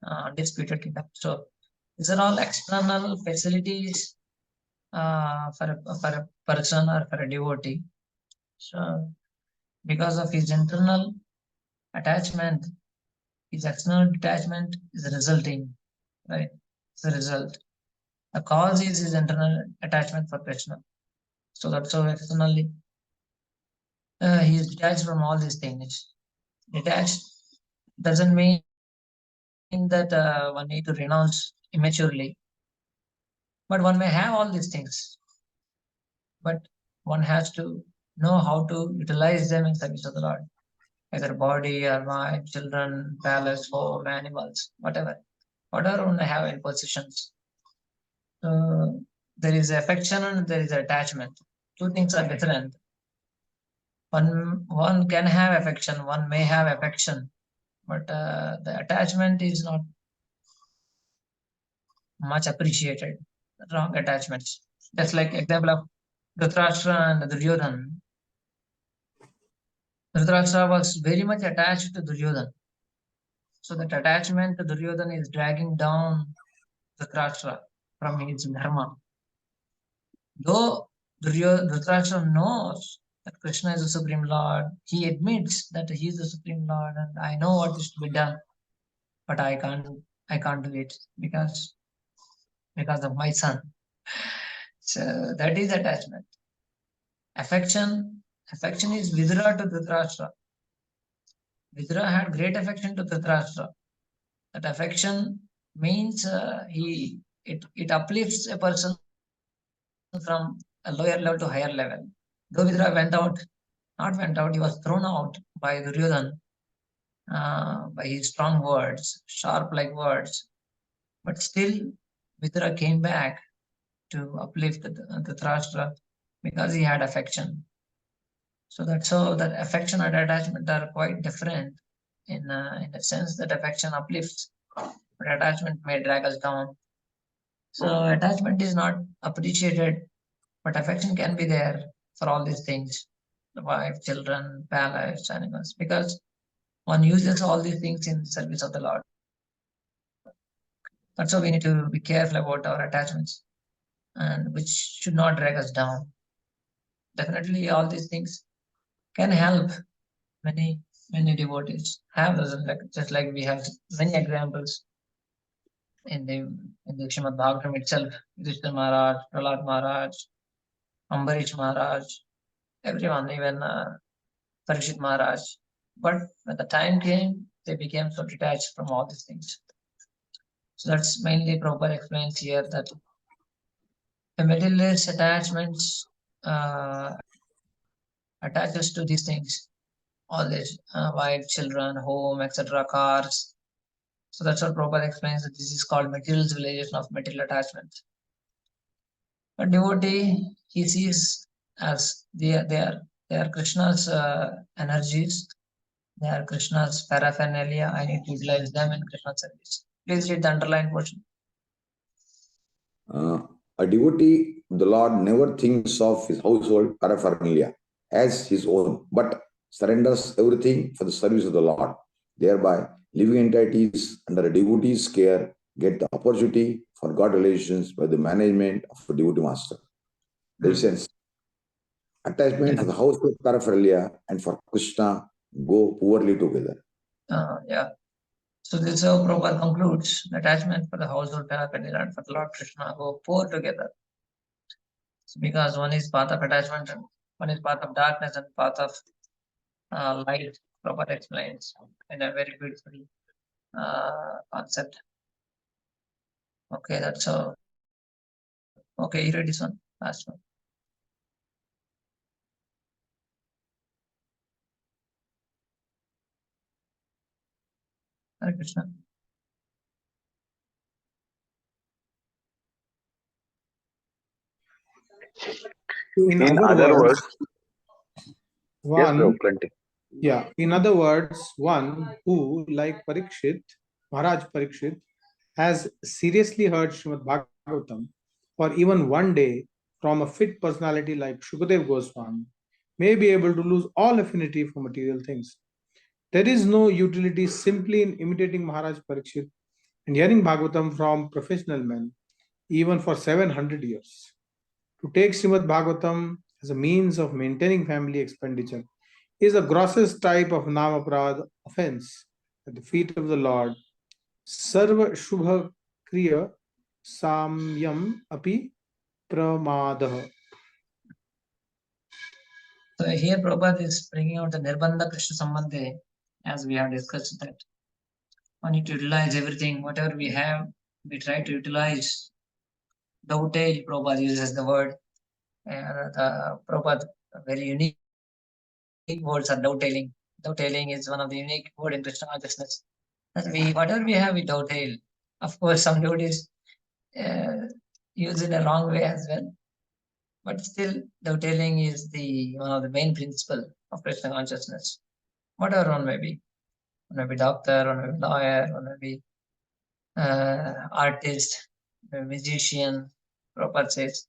Undisputed kingdom. So these are all external facilities for a person or for a devotee. So because of his internal attachment, his external detachment is resulting, right? It's the result. The cause is his internal attachment for Krishna. So that's how externally he is detached from all these things. Detached doesn't mean that one need to renounce immaturely, but one may have all these things, but one has to know how to utilize them in service of the Lord, either body or mind, children, palace, home, animals, whatever one may have in possessions. There is affection and there is attachment. Two things are different. One can have affection, one may have affection, but the attachment is not much appreciated. Wrong attachments. Just like example of Dhritarashtra and Duryodhana. Dhritarashtra was very much attached to Duryodhana. So that attachment to Duryodhana is dragging down Dhritarashtra from his dharma. Though Dhritarashtra knows that Krishna is the Supreme Lord, he admits that he is the Supreme Lord and I know what is to be done, but I can't do it because of my son. So that is attachment. Affection is Vidura to Dhritarashtra. Vidura had great affection to Dhritarashtra. That affection means it uplifts a person from a lower level to higher level. Though Vidura he was thrown out by Duryodhana by his strong words, sharp like words. But still, Vidura came back to uplift the Dhritarashtra because he had affection. So that's how that affection and attachment are quite different in a sense that affection uplifts, but attachment may drag us down. So attachment is not appreciated, but affection can be there for all these things, the wife, children, palace, animals, because one uses all these things in service of the Lord. That's why we need to be careful about our attachments, and which should not drag us down. Definitely, all these things can help many devotees have those, just like we have many examples in the Srimad Bhagavatam itself. Yudhishthira Maharaj, Prahlad Maharaj, Ambarish Maharaj, everyone, even Parikshit Maharaj. But when the time came, they became so detached from all these things. So that's mainly Prabhupada explains here that the materialist attachments attaches to these things, all these wife, children, home, etc., cars. So that's what Prabhupada explains that this is called material civilization of material attachment. A devotee, he sees as they are Krishna's energies, they are Krishna's paraphernalia. I need to utilize them in Krishna's service. Please read the underlined portion. A devotee, the Lord never thinks of his household paraphernalia as his own, but surrenders everything for the service of the Lord. Thereby, living entities under a devotee's care get the opportunity for God relations by the management of a devotee master. The sense, attachment for the household paraphernalia and for Krishna go poorly together. Yeah. So this is how Prabhupada concludes. The attachment for the household paraphernalia and for the Lord Krishna go poor together. So because one is path of attachment and one is path of darkness and path of light. Prabhupada explains in a very beautiful concept. Okay, that's all. Okay, you read this one, last one. Hare Krishna. In other words, yes, one, bro, continue. yeah, in other words, one who, like Parikshit, Maharaj Parikshit, has seriously heard Srimad Bhagavatam for even one day from a fit personality like Shukadev Goswami, may be able to lose all affinity for material things. There is no utility simply in imitating Maharaj Parikshit and hearing Bhagavatam from professional men, even for 700 years. To take Srimad Bhagavatam as a means of maintaining family expenditure is the grossest type of namaprad offense at the feet of the Lord. Sarva Shubha Kriya Samyam Api Pramadah. So here Prabhupada is bringing out the Nirbandha Krishna Sambandhe, as we have discussed that. We need to utilize everything, whatever we have, we try to utilize. Dovetail, Prabhupada uses the word. The Prabhupada, very unique words are dovetailing. Dovetailing is one of the unique word in Krishna consciousness. That we, whatever we have, we dovetail. Of course, some devotees use it a wrong way as well. But still, dovetailing is the one of the main principle of Krishna consciousness. Whatever one may be. One may be doctor, one may be lawyer, one may be artist, musician. Prabhupada says,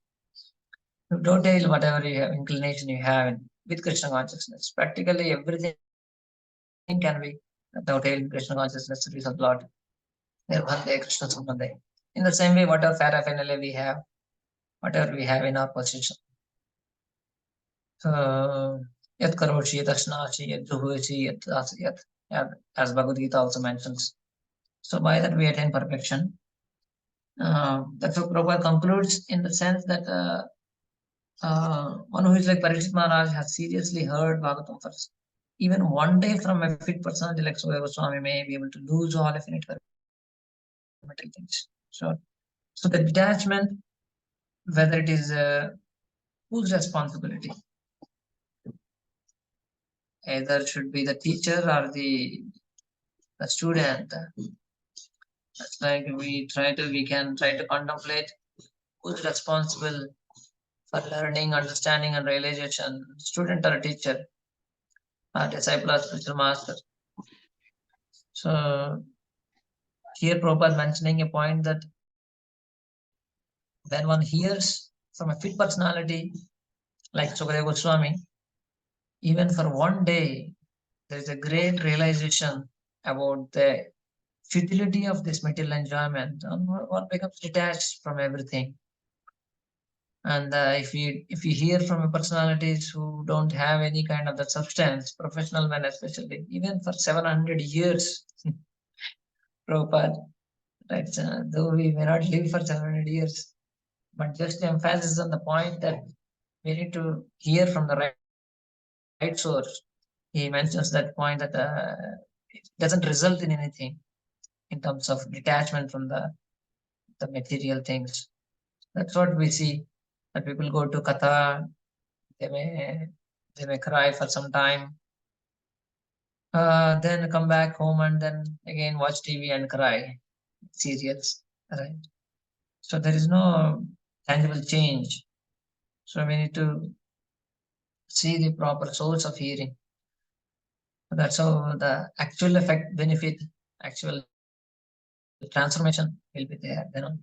dovetail whatever you have, inclination you have with Krishna consciousness. Practically everything can be dovetailed in Krishna consciousness, service of Lord. Nirbandhe Krishna Sambandhe. In the same way, whatever paraphernalia we have, whatever we have in our possession. Yat karoshi, yat ashnashi, yat juhoshi, yat, as Bhagavad Gita also mentions. So by that we attain perfection. That's what Prabhupada concludes in the sense that one who is like Parikshit Maharaj has seriously heard Bhagavatam first. Even one day from a fit personality like Sukadeva Goswami may be able to lose all affinity for material things. So the detachment, whether it is whose responsibility, either should be the teacher or the student. It's like we can try to contemplate who's responsible for learning, understanding, and realization, student or teacher, or disciple or spiritual master. So here Prabhupada mentioning a point that when one hears from a fit personality like Sukadeva Goswami, even for one day, there is a great realization about the futility of this material enjoyment, and one becomes detached from everything. And if you hear from personalities who don't have any kind of that substance, professional men especially, even for 700 years, Prabhupada, right? Though we may not live for 700 years, but just emphasis on the point that we need to hear from the right source. He mentions that point that it doesn't result in anything in terms of detachment from the material things. That's what we see. That people go to Katha, they may cry for some time, then come back home and then again watch TV and cry. Serials, right? So there is no tangible change. So we need to see the proper source of hearing. That's how the actual effect, benefit, actual transformation will be there then only.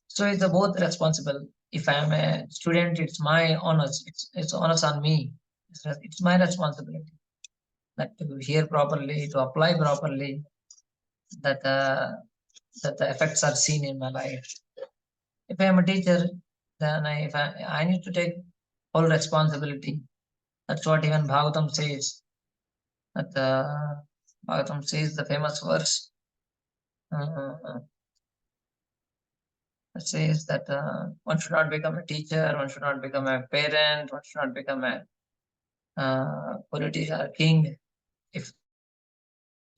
So it's both responsible. If I am a student, it's my honors. It's honors on me. It's my responsibility that to hear properly, to apply properly, that that the effects are seen in my life. If I am a teacher, then I need to take full responsibility. That's what even Bhagavatam says. That Bhagavatam says the famous verse. It says that one should not become a teacher, one should not become a parent, one should not become a politician or king, if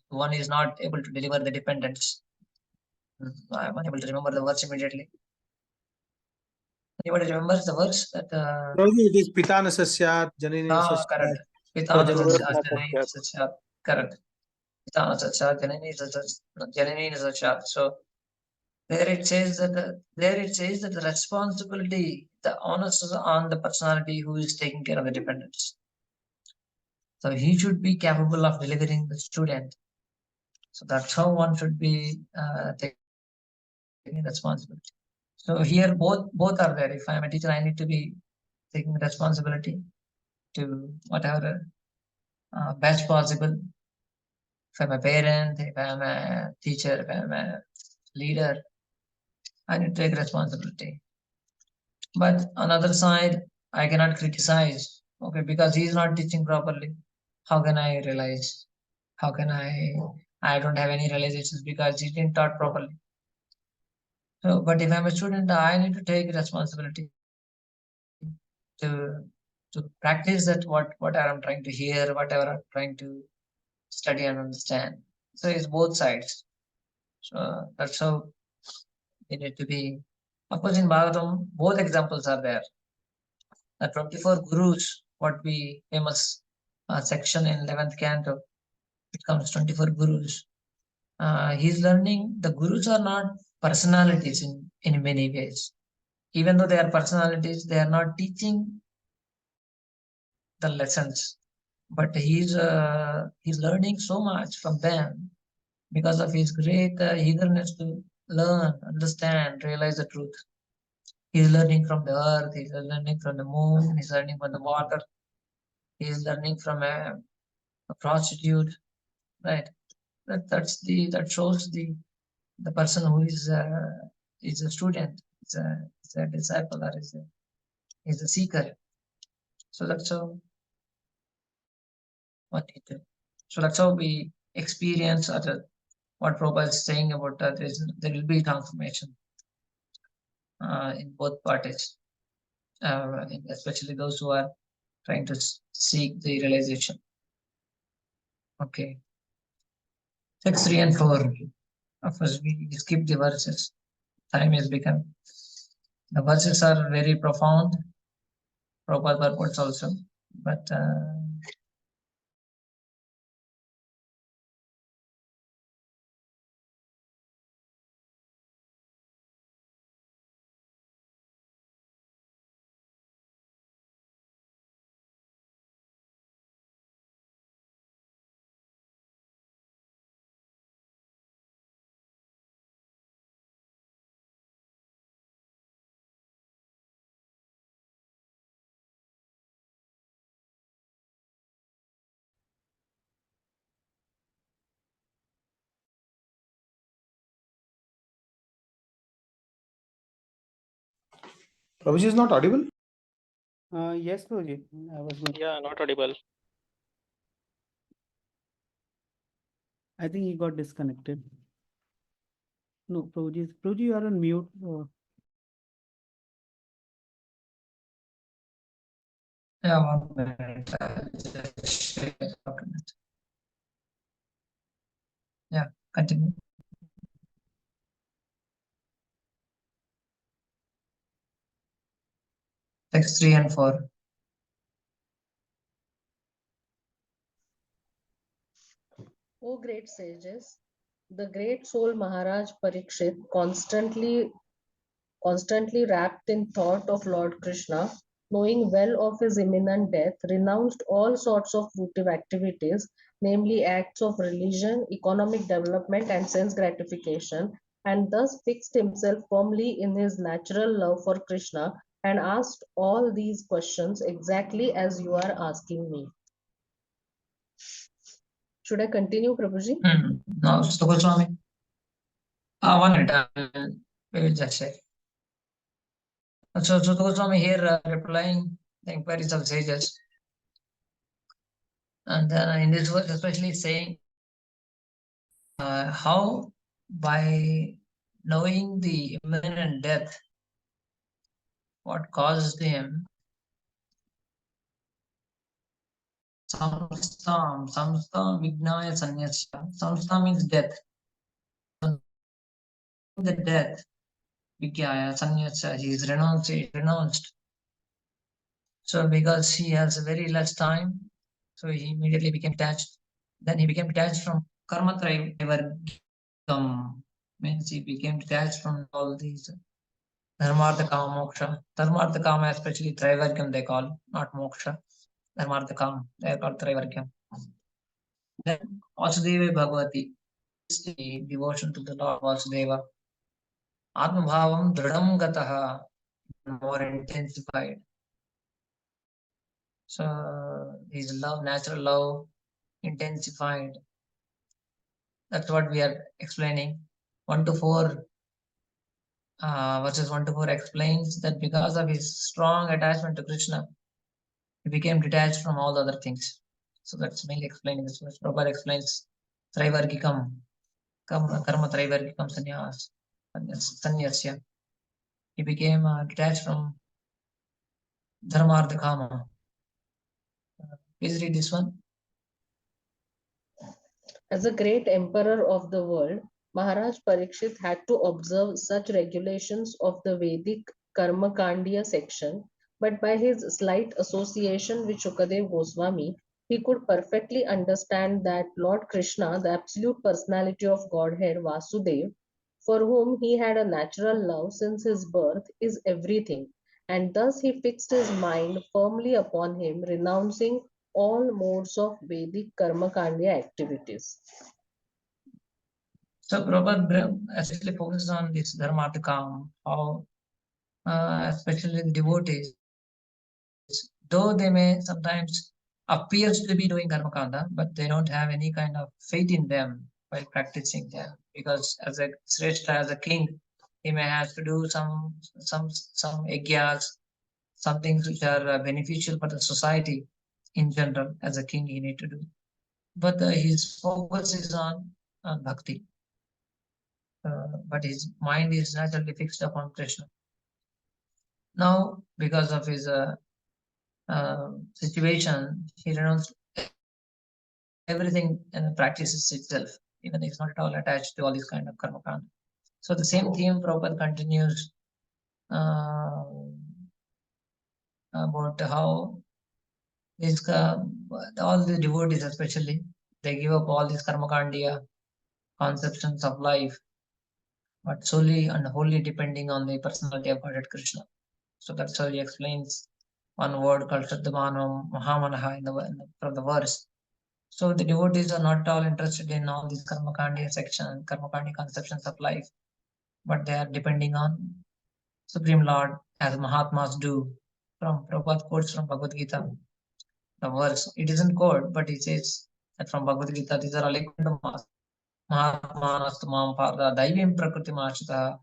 one is not able to deliver the dependence. I'm unable to remember the words immediately. Anybody remembers the verse that? Prabhuji, it is Pitana Sasyat, Janini Sasyat. Correct. Oh, Pitana Janini Sasyat, Janani Sasyat. Correct. Pitana Sasyat, Janani Sasyat. So there it says that the responsibility, the onus is on the personality who is taking care of the dependents. So he should be capable of delivering the student. So that's how one should be taking responsibility. So here both are there. If I am a teacher, I need to be taking responsibility to whatever best possible. If I'm a parent, if I'm a teacher, if I'm a leader, I need to take responsibility. But on the other side, I cannot criticize, okay, because he's not teaching properly. How can I realize? How can I don't have any realizations because he didn't taught properly. So, but if I'm a student, I need to take responsibility to practice that whatever I'm trying to hear, whatever I'm trying to study and understand. So it's both sides. So that's how it need to be. Of course, in Bhagavatam, both examples are there. The 24 gurus, what we famous section in 11th canto, it comes 24 gurus. He's learning. The gurus are not personalities in many ways. Even though they are personalities, they are not teaching the lessons. But he's learning so much from them because of his great eagerness to learn, understand, realize the truth. He's learning from the earth, he's learning from the moon, he's learning from the water, he's learning from a prostitute, right? That shows the person who is a student, is a disciple, or is a seeker. So that's how what it is. So that's how we experience what Prabhupada is saying about that there will be transformation in both parties, especially those who are trying to seek the realization. Okay. Text 3 and 4. Of course, we skip the verses. Time has become. The verses are very profound. Prabhupada purports also, but Prabhuji is not audible? Yes, Prabhuji. Yeah, not audible. I think he got disconnected. No, Prabhuji, you are on mute. yeah, 1 minute. Just share the document. Yeah, continue. Text 3 and 4. O great sages, the great soul Maharaj Parikshit constantly wrapped in thought of Lord Krishna, knowing well of his imminent death, renounced all sorts of fruitive activities, namely acts of religion, economic development, and sense gratification, and thus fixed himself firmly in his natural love for Krishna and asked all these questions exactly as you are asking me. Should I continue, Prabhuji? No, so Goswami. 1 minute. We will just say. So Goswami here replying the inquiries of sages. And then in this verse, especially saying how by knowing the imminent death, what caused him Samstam Vignaya Sanyasya. Samstam means death. The death. Vignaya Sanyasya. He is renounced. So because he has very less time, so he immediately became detached. Then he became detached from karma trivargam, means he became detached from all these dharmartha kama moksha. Dharmartha kama especially trivargam they call, not moksha. Dharmartha kama, they are called trivargam. Then Vasudeva Bhagavati, the devotion to the Lord Vasudeva. Atma bhavam dridam gataha, more intensified. So his love, natural love, intensified. That's what we are explaining. 1 to 4, verses 1 to 4 explains that because of his strong attachment to Krishna, he became detached from all the other things. So that's mainly explaining this verse. Prabhupada explains Traivargikam, karma Traivargikam sanyasya. He became detached from dharma, artha, kama. Please read this one. As a great emperor of the world, Maharaj Parikshit had to observe such regulations of the Vedic Karmakandiya section, but by his slight association with Shukadev Goswami, he could perfectly understand that Lord Krishna, the absolute personality of Godhead Vasudev, for whom he had a natural love since his birth, is everything. And thus he fixed his mind firmly upon him, renouncing all modes of Vedic Karmakandiya activities. So Prabhupada especially focuses on this dharma, artha, kama, how especially the devotees, though they may sometimes appears to be doing karmakanda, but they don't have any kind of faith in them while practicing them. Because as a Sreshta, as a king, he may have to do some yajnas, some things which are beneficial for the society in general. As a king, he need to do. But his focus is on bhakti. But his mind is naturally fixed upon Krishna. Now, because of his situation, he renounced everything and practices itself, even if it's not at all attached to all these kind of karma kanda. So the same theme Prabhupada continues about how this, all the devotees especially, they give up all these karma kandiya conceptions of life, but solely and wholly depending on the personality of Godhead Krishna. So that's how he explains one word called Shraddhamanam Mahamanaha from the verse. So the devotees are not at all interested in all these karmakandi section, karmakandi conceptions of life, but they are depending on Supreme Lord as Mahatmas do. From Prabhupada quotes from Bhagavad Gita, the verse. It isn't quote, but it says that from Bhagavad Gita, these are all Mahatmanastu Mam Parda Daivim Prakriti Machita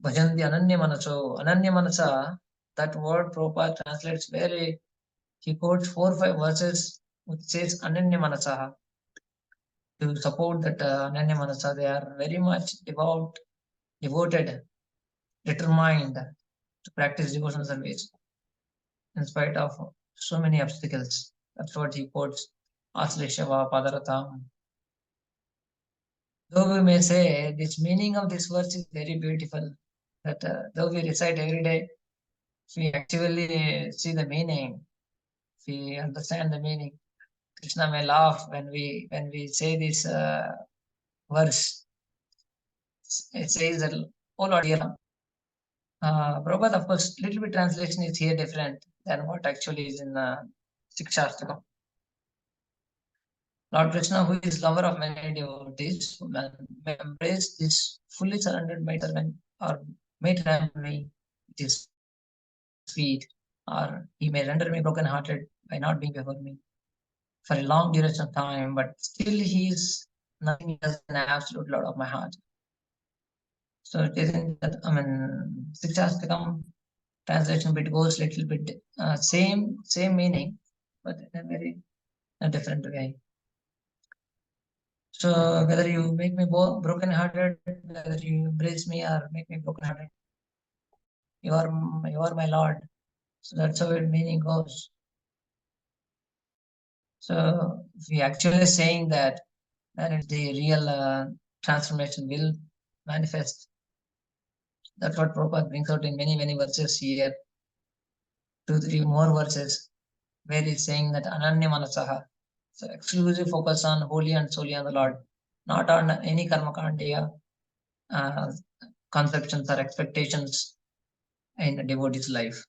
Bhajanti Ananya Manaso. Ananya Manasa, that word Prabhupada translates very, he quotes 4 or 5 verses which says Ananya Manasaha. To support that Ananya Manasa, they are very much devoted, determined to practice devotional service in spite of so many obstacles. That's what he quotes. Asleshava Padaratam. Though we may say this meaning of this verse is very beautiful, that though we recite every day, if we actually see the meaning, if we understand the meaning, Krishna may laugh when we say this verse. It says that, oh Lord, dear, Prabhupada, of course, little bit translation is here different than what actually is in Sikshastakam. Lord Krishna, who is lover of many devotees, may embrace this fully surrendered may turn or may turn me with his feet, or he may render me broken-hearted by not being before me for a long duration of time, but still he is nothing else than an absolute Lord of my heart. So it isn't that, Sikshastakam translation bit goes little bit same meaning, but in a very different way. So whether you make me broken-hearted, whether you embrace me or make me broken-hearted, you are my Lord. So that's how the meaning goes. So if we actually saying that, then it's the real transformation will manifest. That's what Prabhupada brings out in many verses here. 2-3 more verses where he's saying that Ananya Manasaha. So exclusive focus on wholly and solely on the Lord, not on any karma kandiya conceptions or expectations in a devotee's life.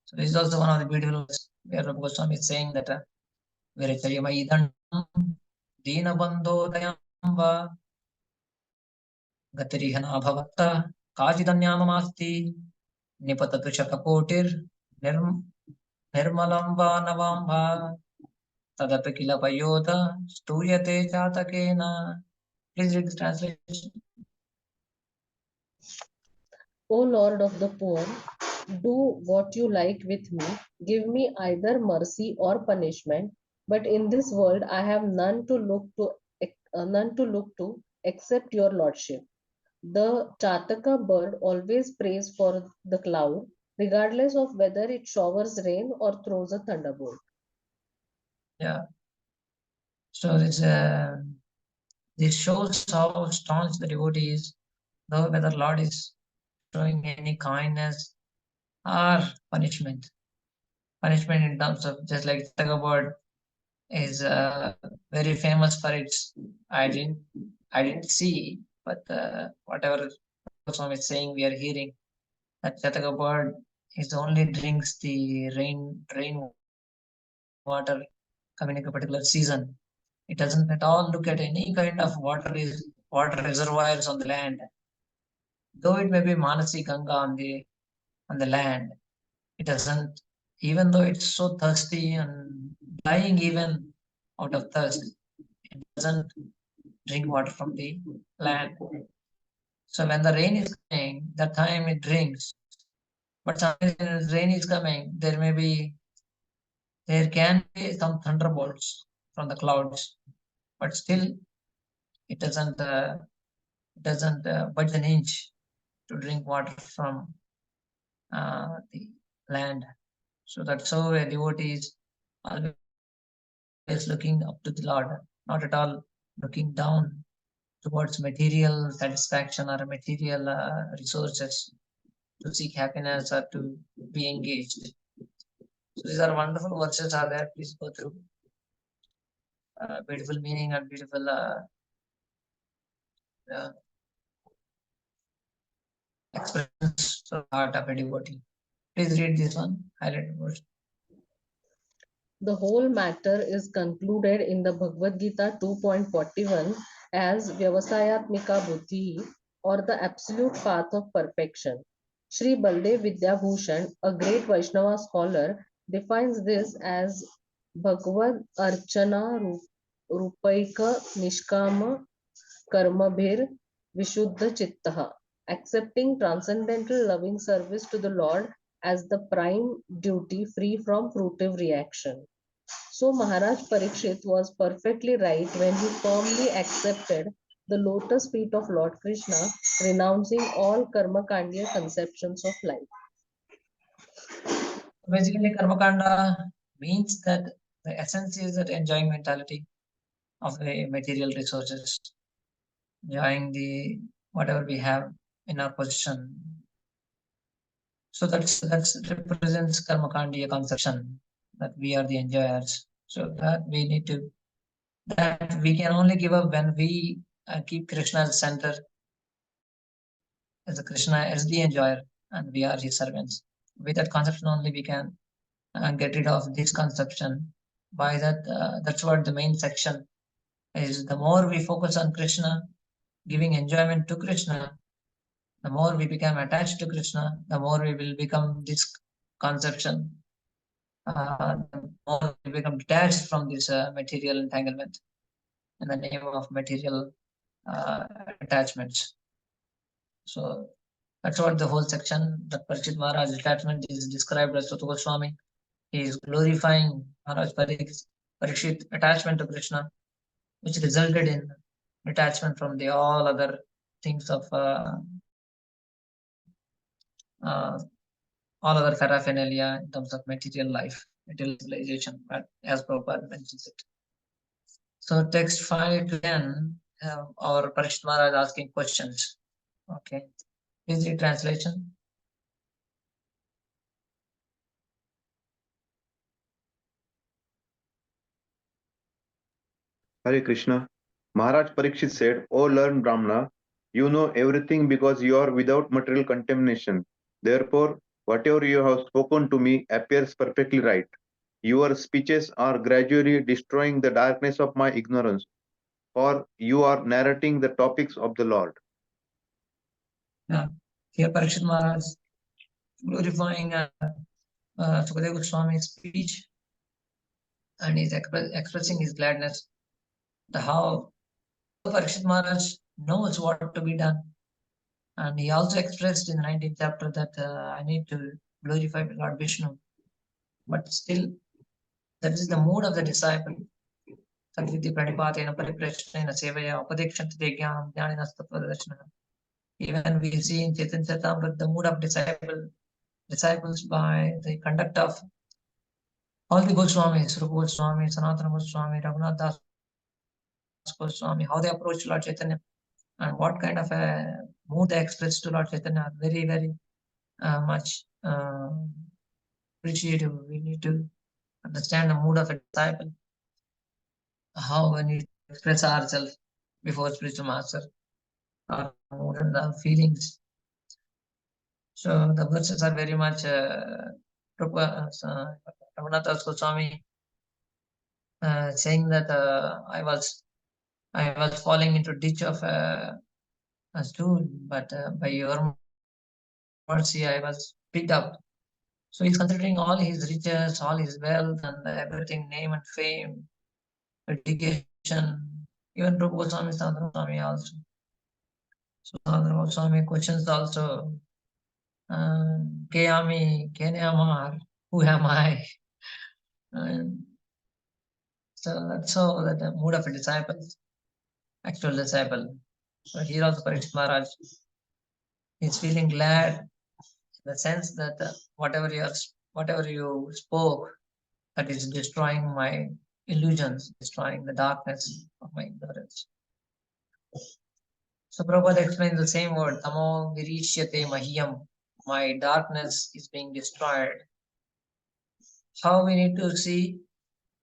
So this is also one of the beautiful where Prabhupada Swami is saying that Virachayamaidam Dina Bandho Dayamba Gatirihana Bhavatta Kajidanyamamasti Nipatatu Shakakotir Nirmalamba Navamba Tadapi Kila Payota Stuyate Chatakena. Please read the translation. O Lord of the poor, do what you like with me. Give me either mercy or punishment. But in this world, I have none to look to except your lordship. The Chataka bird always prays for the cloud, regardless of whether it showers rain or throws a thunderbolt. Yeah. So this shows how staunch the devotee is, though whether Lord is showing any kindness or punishment. Punishment in terms of just like Chataka bird is very famous for its. I didn't see, but whatever Swami is saying, we are hearing that Chataka bird is only drinks the rain water coming in a particular season. It doesn't at all look at any kind of water reservoirs on the land. Though it may be Manasi Ganga on the land, it doesn't, even though it's so thirsty and dying even out of thirst, it doesn't drink water from the land. So when the rain is coming, that time it drinks. But sometimes when rain is coming, there can be some thunderbolts from the clouds, but still it doesn't budge an inch to drink water from the land. So that's how a devotee is always looking up to the Lord, not at all looking down towards material satisfaction or material resources to seek happiness or to be engaged. So these are wonderful verses are there. Please go through. Beautiful meaning and beautiful expressions of the heart of a devotee. Please read this one, highlighted verse. The whole matter is concluded in the Bhagavad Gita 2.41 as Vyavasayatmika Buddhi, or the absolute path of perfection. Sri Baldev Vidyabhushan, a great Vaishnava scholar, defines this as Bhagavad Archana Rupaika Nishkama Karmabhir Vishuddha Chittaha, accepting transcendental loving service to the Lord as the prime duty free from fruitive reaction. So Maharaj Parikshit was perfectly right when he firmly accepted the lotus feet of Lord Krishna, renouncing all karma kandiya conceptions of life. Basically, Karmakanda means that the essence is that enjoying mentality of the material resources, enjoying the whatever we have in our possession. So that's represents Karmakandiya conception that we are the enjoyers. So that we need to, that we can only give up when we keep Krishna as center, as Krishna as the enjoyer, and we are his servants. With that conception only we can get rid of this conception. By that, that's what the main section is. The more we focus on Krishna, giving enjoyment to Krishna, the more we become attached to Krishna, the more we will become this conception, the more we become detached from this material entanglement in the name of material attachments. So that's what the whole section, that Parikshit Maharaj detachment is described as Suta Goswami. He is glorifying Maharaj Parikshit attachment to Krishna, which resulted in detachment from the all other things of all other paraphernalia in terms of material life. material civilization, but as Prabhupada mentions it. So text 5 to 10, our Parikshit Maharaj asking questions. Okay, please read translation. Hare Krishna. Maharaj Parikshit said, O learned Brahmana, you know everything because you are without material contamination. Therefore, whatever you have spoken to me appears perfectly right. Your speeches are gradually destroying the darkness of my ignorance, for you are narrating the topics of the Lord. Yeah, here Parikshit Maharaj glorifying Sukadeva Goswami's speech, and he's expressing his gladness. How Parikshit Maharaj knows what to be done. And he also expressed in the 19th chapter that I need to glorify Lord Vishnu. But still, that is the mood of the disciple. Even we see in Chaitanya Charitamrita the mood of disciples by the conduct of all the Goswamis, Rupa Goswami, Sanatana Goswami, Raghunath Das Goswami, how they approach Lord Chaitanya and what kind of a mood they express to Lord Chaitanya, very, very much appreciative. We need to understand the mood of a disciple, how we need to express ourselves before spiritual master, our mood and our feelings. So the verses are very much Raghunath Das Goswami saying that I was falling into ditch of a stool, but by your mercy I was picked up. So he's considering all his riches, all his wealth, and everything, name and fame, education. Even Prabhu Goswami, Sanatana Goswami also. So Sanatana Goswami questions also. Kayami, Kenyamar, who am I? And so that's so that the mood of a disciple, actual disciple. So here also Parikshit Maharaj is feeling glad in the sense that whatever you spoke, that is destroying my illusions, destroying the darkness of my ignorance. So Prabhupada explains the same word, tamo virishyate mahyam, my darkness is being destroyed. How we need to see,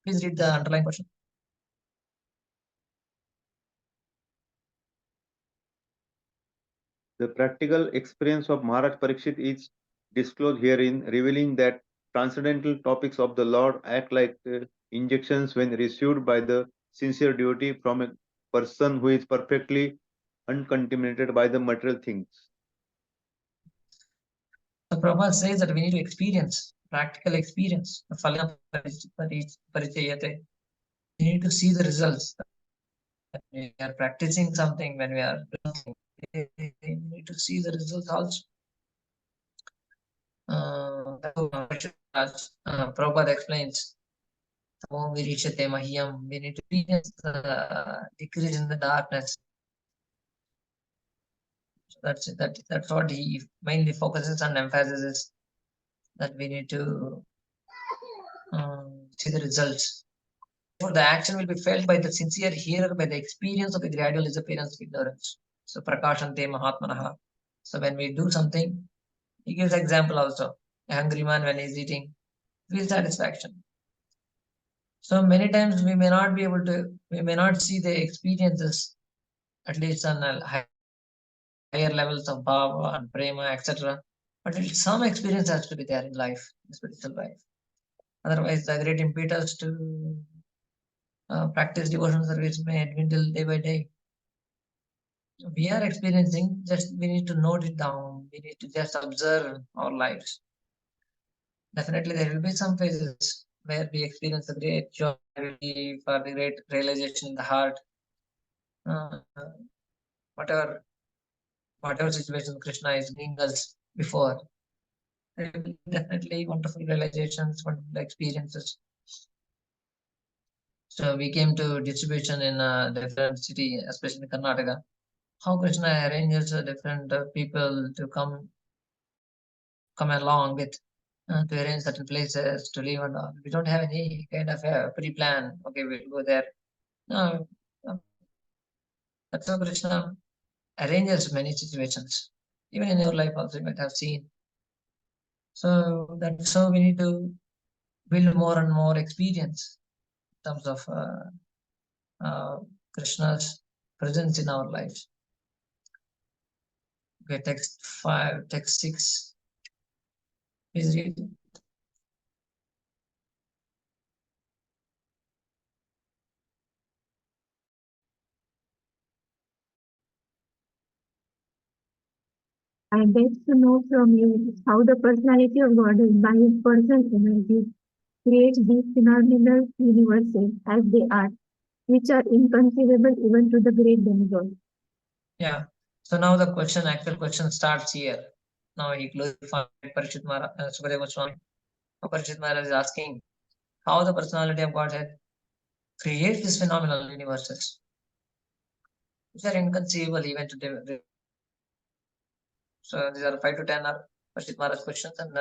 please read the underlying question. The practical experience of Maharaj Parikshit is disclosed herein, revealing that transcendental topics of the Lord act like injections when received by the sincere devotee from a person who is perfectly uncontaminated by the material things. So Prabhupada says that we need to experience, practical experience. We need to see the results. When we are practicing something, when we are doing something, we need to see the results also. Prabhupada explains, we need to experience the decrease in the darkness. So that's what he mainly focuses and emphasizes, that we need to see the results. For the action will be felt by the sincere hearer by the experience of the gradual disappearance of ignorance. So prakashante mahatmanaha. So when we do something, he gives example also. A hungry man, when he's eating, feels satisfaction. So many times we may not see the experiences, at least on a higher levels of bhava and prema, etc. But some experience has to be there in life, in spiritual life. Otherwise, the great impetus to practice devotional service may dwindle day by day. So we are experiencing, just we need to note it down. We need to just observe our lives. Definitely, there will be some phases where we experience a great joy, for the great realization in the heart. Whatever situation Krishna is bringing us before, there will be definitely wonderful realizations, wonderful experiences. So we came to distribution in a different city, especially Karnataka. How Krishna arranges different people to come along with to arrange certain places to live and all. We don't have any kind of a pre-plan. Okay, we'll go there. No, that's how Krishna arranges many situations. Even in your life also you might have seen. So that's how we need to build more and more experience in terms of Krishna's presence in our lives. Okay, text 5, text 6. Please read. I beg to know from you how the personality of God is by his personal energy creates these phenomenal universes as they are, which are inconceivable even to the great demigod. Yeah. So now the question, actual question starts here. Now he glorified Parikshit Maharaj, Sukadeva Goswami. Now Parikshit Maharaj is asking how the personality of Godhead creates these phenomenal universes, which are inconceivable even to the. So these are 5 to 10 are Parikshit Maharaj questions, and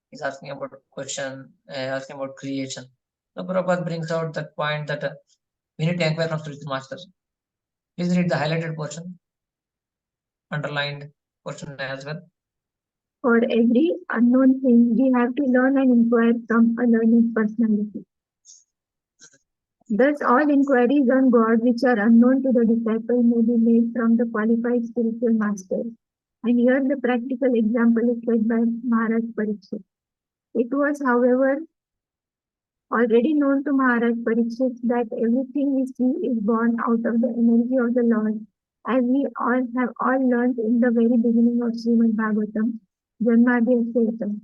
he's asking about asking about creation. So Prabhupada brings out that point that we need to inquire from Spiritual Master. Please read the highlighted portion, underlined portion as well. For every unknown thing, we have to learn and inquire from a learned personality. Thus, all inquiries on God which are unknown to the disciple may be made from the qualified spiritual master. And here the practical example is set by Maharaj Parikshit. It was, however, already known to Maharaj Parikshit that everything we see is born out of the energy of the Lord, as we all have learned in the very beginning of Srimad Bhagavatam, Janmadhyasya Sarita,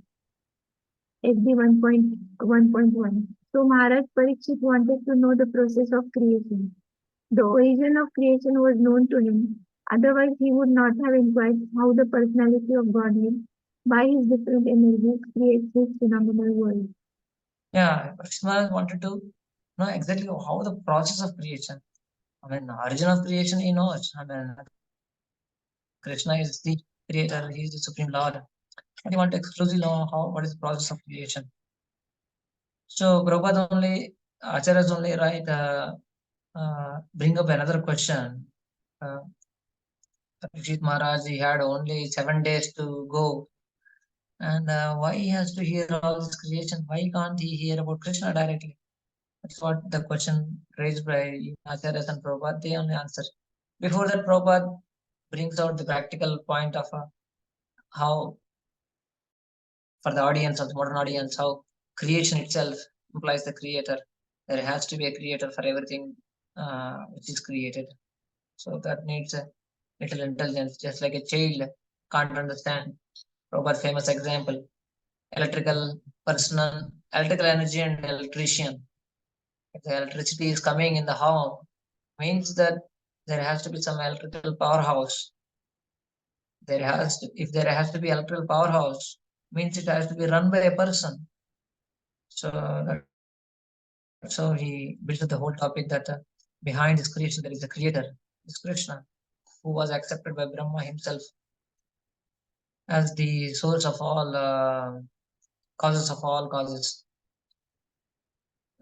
SD 1.1. So Maharaj Parikshit wanted to know the process of creation. The origin of creation was known to him. Otherwise, he would not have inquired how the personality of Godhead, by his different energies, creates this phenomenal world. Yeah, Krishna wanted to know exactly how the process of creation. I mean, origin of creation he knows. I mean, Krishna is the creator, he is the Supreme Lord. But he wanted to exclusively know what is the process of creation. So Prabhupada only, Acharyas only bring up another question. Parikshit Maharaj, he had only 7 days to go. And why he has to hear all this creation? Why can't he hear about Krishna directly? That's what the question raised by Acharyas and Prabhupada. They only answer. Before that, Prabhupada brings out the practical point of how, for the audience of the modern audience, how creation itself implies the creator. There has to be a creator for everything which is created. So that needs a little intelligence, just like a child can't understand. Prabhupada's famous example, electrical energy and electrician. If the electricity is coming in the home, means that there has to be some electrical powerhouse. If there has to be electrical powerhouse, means it has to be run by a person. So that's how he built the whole topic that behind this creation there is a creator, this Krishna, who was accepted by Brahma himself as the source of all causes of all causes.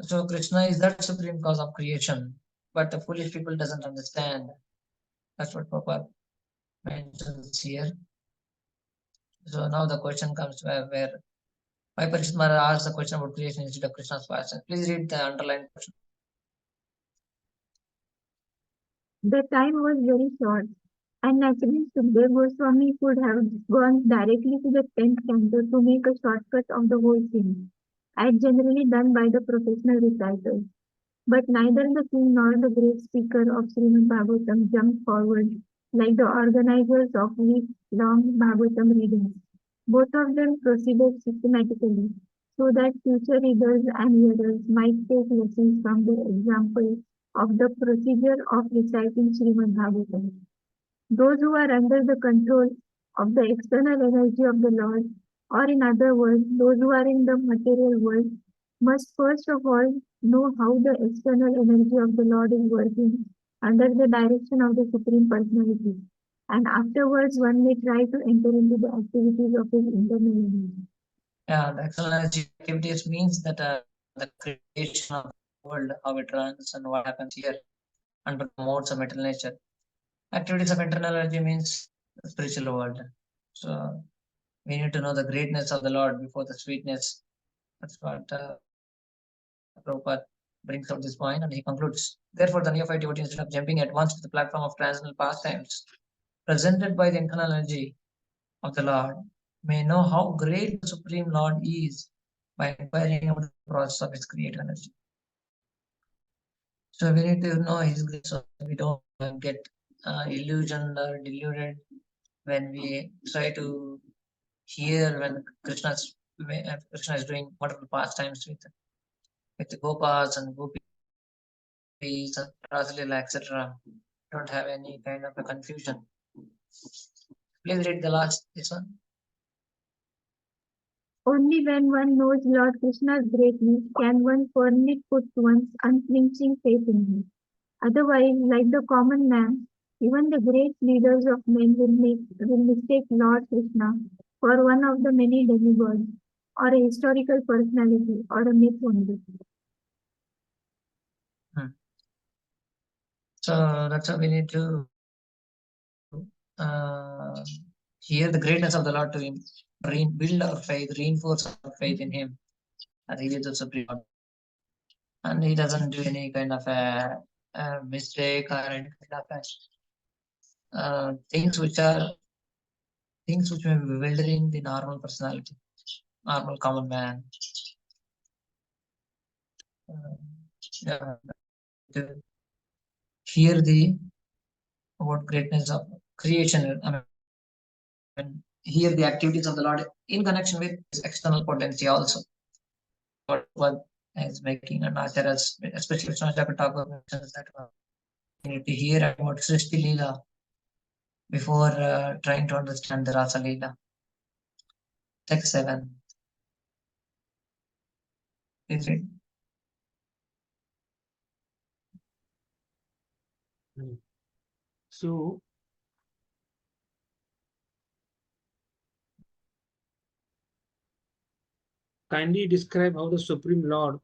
So Krishna is that supreme cause of creation, but the foolish people doesn't understand. That's what Prabhupada mentions here. So now the question comes where why Parikshit Maharaj asked the question about creation instead of Krishna's passion. Please read the underlined question. The time was very short, and naturally Sukadeva Goswami could have gone directly to the 10th canto to make a shortcut of the whole thing, as generally done by the professional reciters. But neither the king nor the great speaker of Srimad Bhagavatam jumped forward like the organizers of week-long Bhagavatam readings. Both of them proceeded systematically, so that future readers and hearers might take lessons from the example of the procedure of reciting Srimad Bhagavatam. Those who are under the control of the external energy of the Lord, or in other words, those who are in the material world, must first of all know how the external energy of the Lord is working under the direction of the Supreme Personality, and afterwards one may try to enter into the activities of his internal energy. Yeah, the external energy activities means that the creation of the world, how it runs and what happens here under the modes of material nature. Activities of internal energy means the spiritual world. So we need to know the greatness of the Lord before the sweetness. That's what Prabhupada brings out this point, and he concludes. Therefore, the neophyte devotee, instead of jumping at once to the platform of transcendental pastimes presented by the internal energy of the Lord, may know how great the Supreme Lord is by inquiring about the process of his creative energy. So we need to know his grace so we don't get illusioned or deluded when we try to hear when Krishna is doing wonderful pastimes with the Gopas and Gopis and Rasalila, etc. Don't have any kind of a confusion. Please read the last this one. Only when one knows Lord Krishna's greatness can one firmly put one's unflinching faith in him. Otherwise, like the common man, even the great leaders of men will mistake Lord Krishna for one of the many demigods, or a historical personality, or a myth only. So that's how we need to hear the greatness of the Lord to him, build our faith, reinforce our faith in him, that he is the Supreme Lord. And he doesn't do any kind of a mistake or any kind of things which may be bewildering the normal personality, normal common man. To hear the about greatness of creation. I mean, hear the activities of the Lord in connection with his external potency also. What is making an acharyas, especially Krishna Thakur mentions that you need to hear about Srishti Leela before trying to understand the Rasa Leela. Text 7. Please read. So, kindly describe how the Supreme Lord,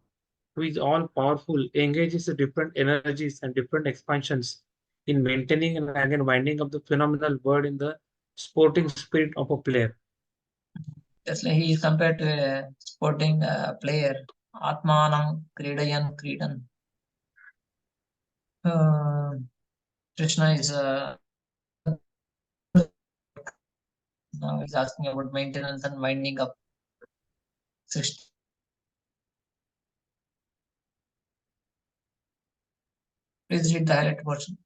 who is all powerful, engages the different energies and different expansions in maintaining and again winding up the phenomenal world in the sporting spirit of a player. Just like he is compared to a sporting player, Atmanam Kridayan Kridan. Krishna is now he's asking about maintenance and winding up. Please read the highlighted portion.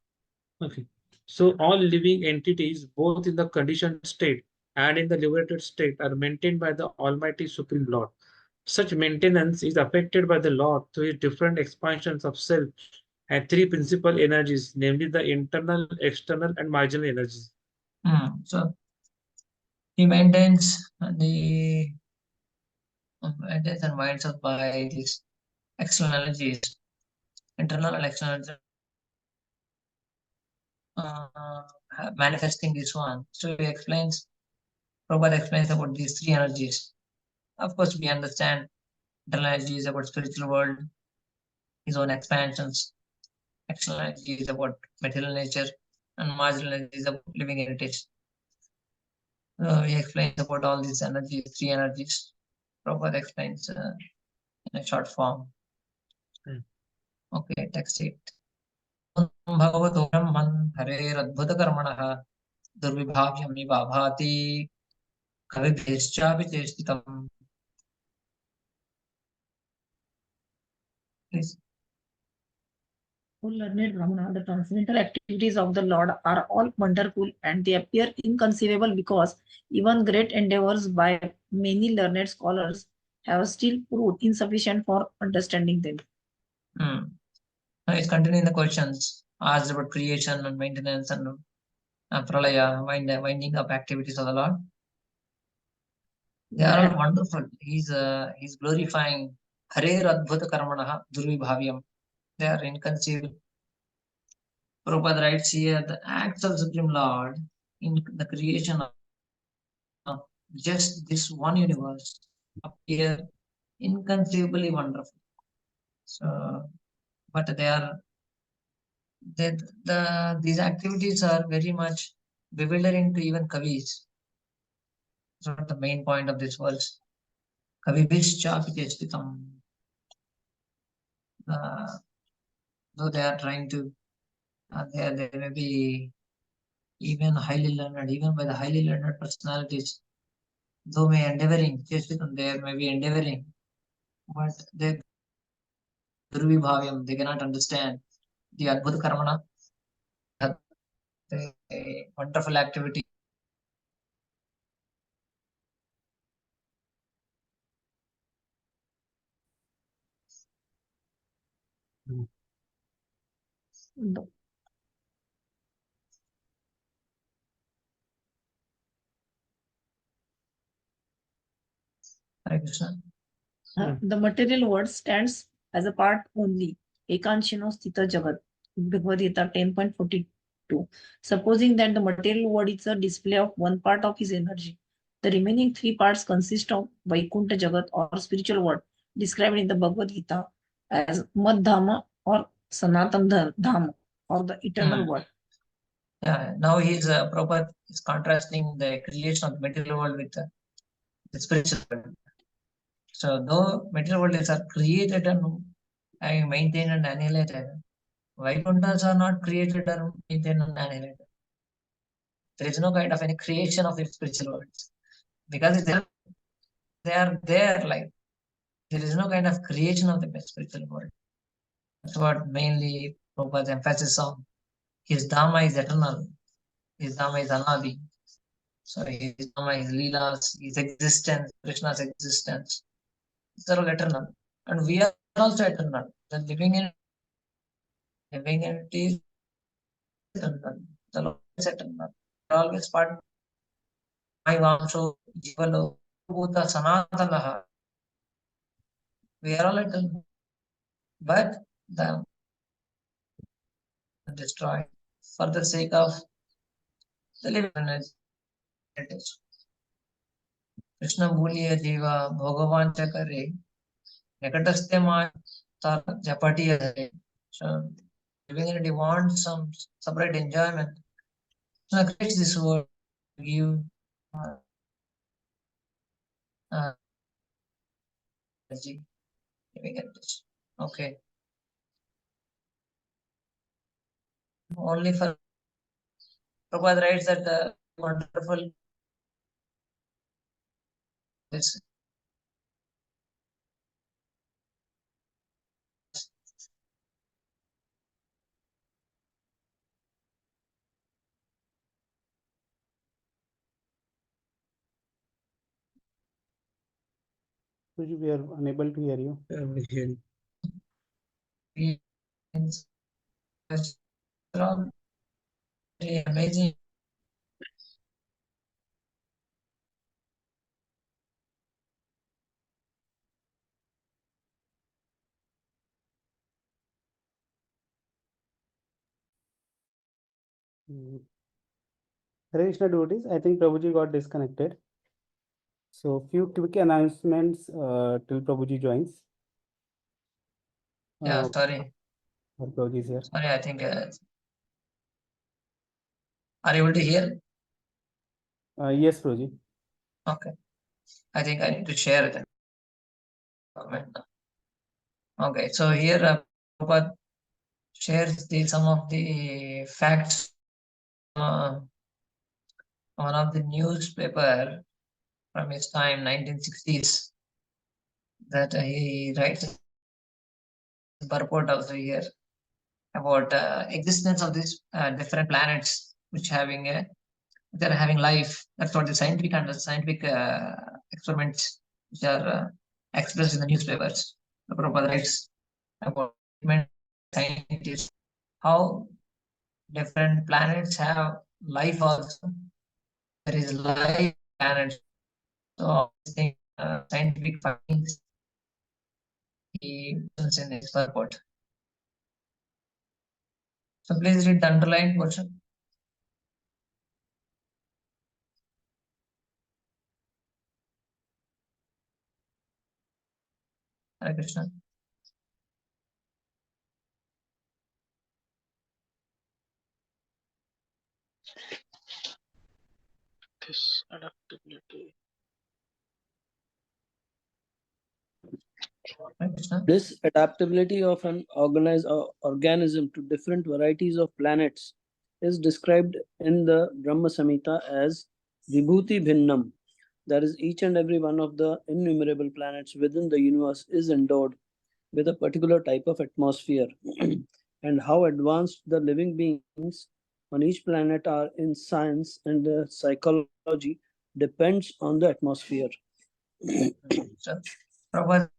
Okay. So all living entities, both in the conditioned state and in the liberated state, are maintained by the Almighty Supreme Lord. Such maintenance is affected by the Lord through his different expansions of self and three principal energies, namely the internal, external, and marginal energies. So he maintains the maintains and winds up by these external energies, internal and external, manifesting this one. So he explains, Prabhupada explains about these three energies. Of course, we understand internal energy is about spiritual world, his own expansions. External energy is about material nature, and marginal energy is about living heritage. He explains about all these energies, three energies. Prabhupada explains in a short form. Okay, text 8. भगवतो ब्रह्मन् हरेरद्भुतकर्मणः दुर्विभाव्यमिव भाति कविभिश्चापि चेष्टितम्. Please. O learned Brahmana, the transcendental activities of the Lord are all wonderful and they appear inconceivable because even great endeavors by many learned scholars have still proved insufficient for understanding them. Now it's continuing the questions asked about creation and maintenance and pralaya, winding up activities of the Lord. They are all wonderful. He's glorifying Harer Adbhuta Karmanaha Durvibhavyam. They are inconceivable. Prabhupada writes here, the acts of Supreme Lord in the creation of just this one universe appear inconceivably wonderful. So, but these activities are very much bewildering to even Kavis. It's not the main point of this verse. Kavi Bhishchapi become though they are trying to, they may be even highly learned, even by the highly learned personalities, though may endeavoring, they may be endeavoring, but they they cannot understand the Adbhuta Karmana, the wonderful activity. No. Hare Krishna. The material world stands as a part only. Ekanshino Sthita Jagat. Bhagavad Gita 10.42. Supposing that the material world is a display of one part of his energy, the remaining three parts consist of Vaikuntha Jagat or spiritual world, described in the Bhagavad Gita as Madhama or Sanatan Dhama or the eternal world. Yeah, now Prabhupada is contrasting the creation of the material world with the spiritual world. So though material worlds are created and maintained and annihilated, Vaikunthas are not created or maintained and annihilated. There is no kind of any creation of the spiritual worlds because they are there. Like there is no kind of creation of the spiritual world. That's what mainly Prabhupada's emphasis on. His Dhamma is eternal. His Dhamma is Anadi. So his Dhamma, his Leelas, his existence, Krishna's existence, these are all eternal. And we are also eternal. The living entity is eternal. The Lord is eternal. We are always part. My Vamsho, Jivalo, Bhuta, Sanatanaha. We are all eternal. But the destroyed for the sake of the living energy. Krishna Bhuliya Jiva Bhagavan Chakare Nekataste Ma Japati Adare. So living entity wants some separate enjoyment. So creates this world to give energy. Living entities. Okay. Only for Prabhupada writes that the wonderful this We are unable to hear you. amazing. Hare Krishna devotees, I think Prabhuji got disconnected. So few quick announcements till Prabhuji joins. Yeah, sorry. Prabhuji is here. Sorry, I think. Are you able to hear? Yes, Prabhuji. Okay. I think I need to share it. Okay, so here Prabhupada shares some of the facts. One of the newspaper from his time, 1960s, that he writes a purport also here about existence of these different planets which they're having life. That's what the scientific experiments which are expressed in the newspapers. The Prabhupada writes about scientists, how different planets have life also. There is life planets. So all these things, scientific findings he mentions in his report. So please read the underlined portion. Hare Krishna. This adaptability. Hare Krishna. This adaptability of an organized organism to different varieties of planets is described in the Brahma Samhita as Vibhuti Bhinnam. That is, each and every one of the innumerable planets within the universe is endowed with a particular type of atmosphere. And how advanced the living beings on each planet are in science and psychology depends on the atmosphere. So, Prabhupada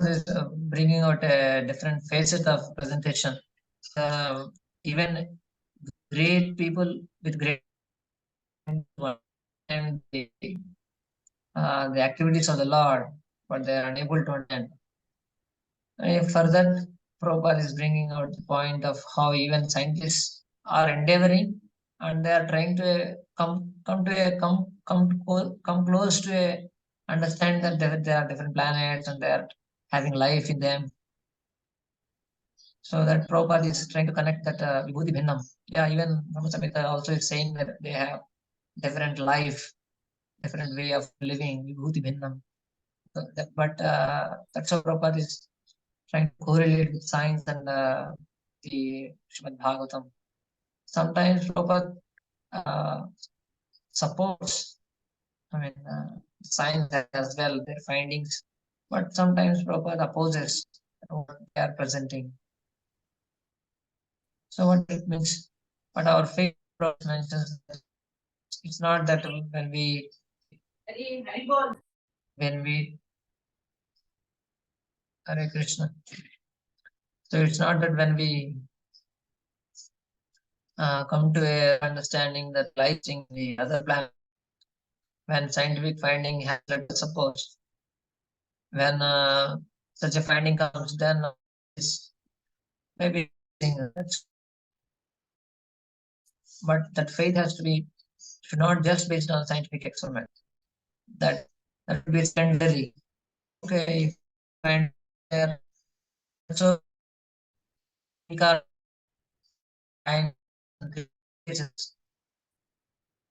is bringing out a different facet of presentation. Even great people with great and the activities of the Lord, but they are unable to attend. Further, Prabhupada is bringing out the point of how even scientists are endeavoring and they are trying to come close to understand that there are different planets and they are having life in them. So that Prabhupada is trying to connect that Vibhuti Bhinnam. Yeah, even Brahma Samhita also is saying that they have different life, different way of living, Vibhuti Bhinnam. But that's how Prabhupada is trying to correlate with science and the Srimad Bhagavatam. Sometimes Prabhupada supports, science as well, their findings, but sometimes Prabhupada opposes what they are presenting. So what it means, but our faith mentions that it's not that when we Hare Krishna. So it's not that when we come to a understanding that life in the other planet, when scientific finding has led to suppose, when such a finding comes, then maybe but that faith has to be should not just based on scientific experiment. That would be secondary. Okay, find there. So and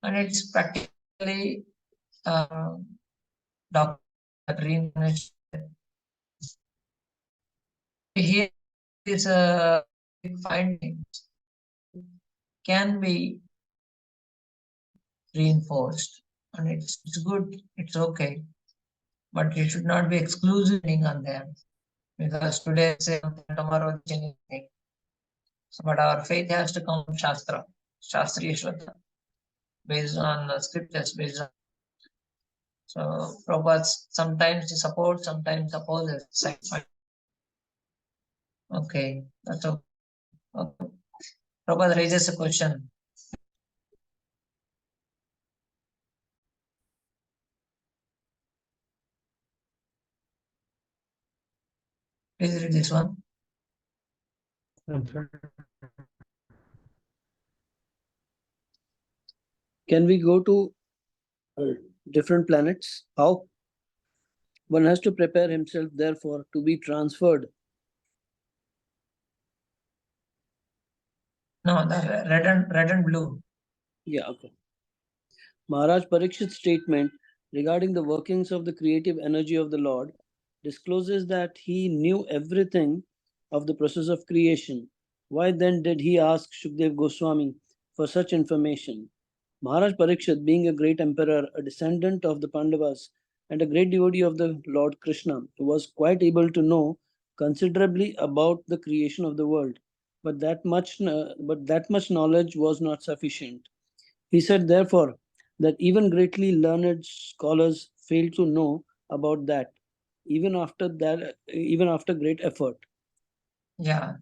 it's practically doctor reincarnation. Here is a finding can be reinforced, and it's good, it's okay, but it should not be exclusive on them, because today say tomorrow anything. So, but our faith has to come from Shastra, Shastriya Shraddha, based on scriptures, based on. So Prabhupada sometimes he supports, sometimes opposes. Okay, that's okay. Prabhupada raises a question. Please read this one. Can we go to different planets? How? One has to prepare himself, therefore, to be transferred. No, the red and blue. Yeah, okay. Maharaj Parikshit's statement regarding the workings of the creative energy of the Lord discloses that he knew everything of the process of creation. Why then did he ask Shukdev Goswami for such information? Maharaj Parikshit, being a great emperor, a descendant of the Pandavas, and a great devotee of the Lord Krishna, was quite able to know considerably about the creation of the world. But that much knowledge was not sufficient. He said, therefore, that even greatly learned scholars fail to know about that, even after great effort. Yeah.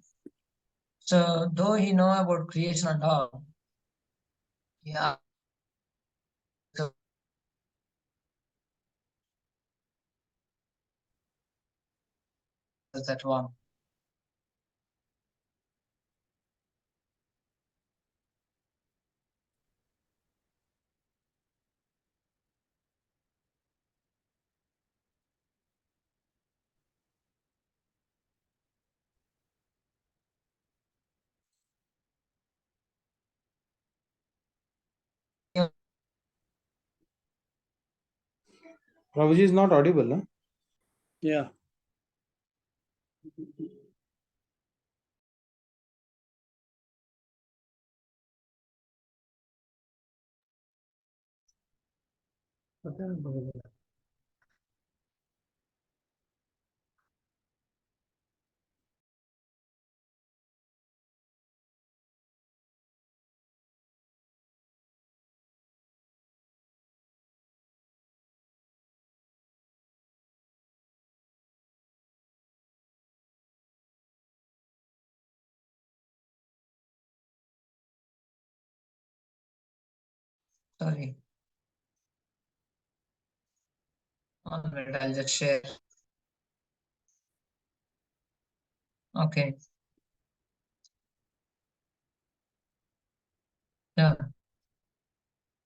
So though he know about creation and all, yeah. So that one. Prabhuji is not audible, huh? Yeah. Sorry. 1 minute, I'll just share. Okay. Yeah.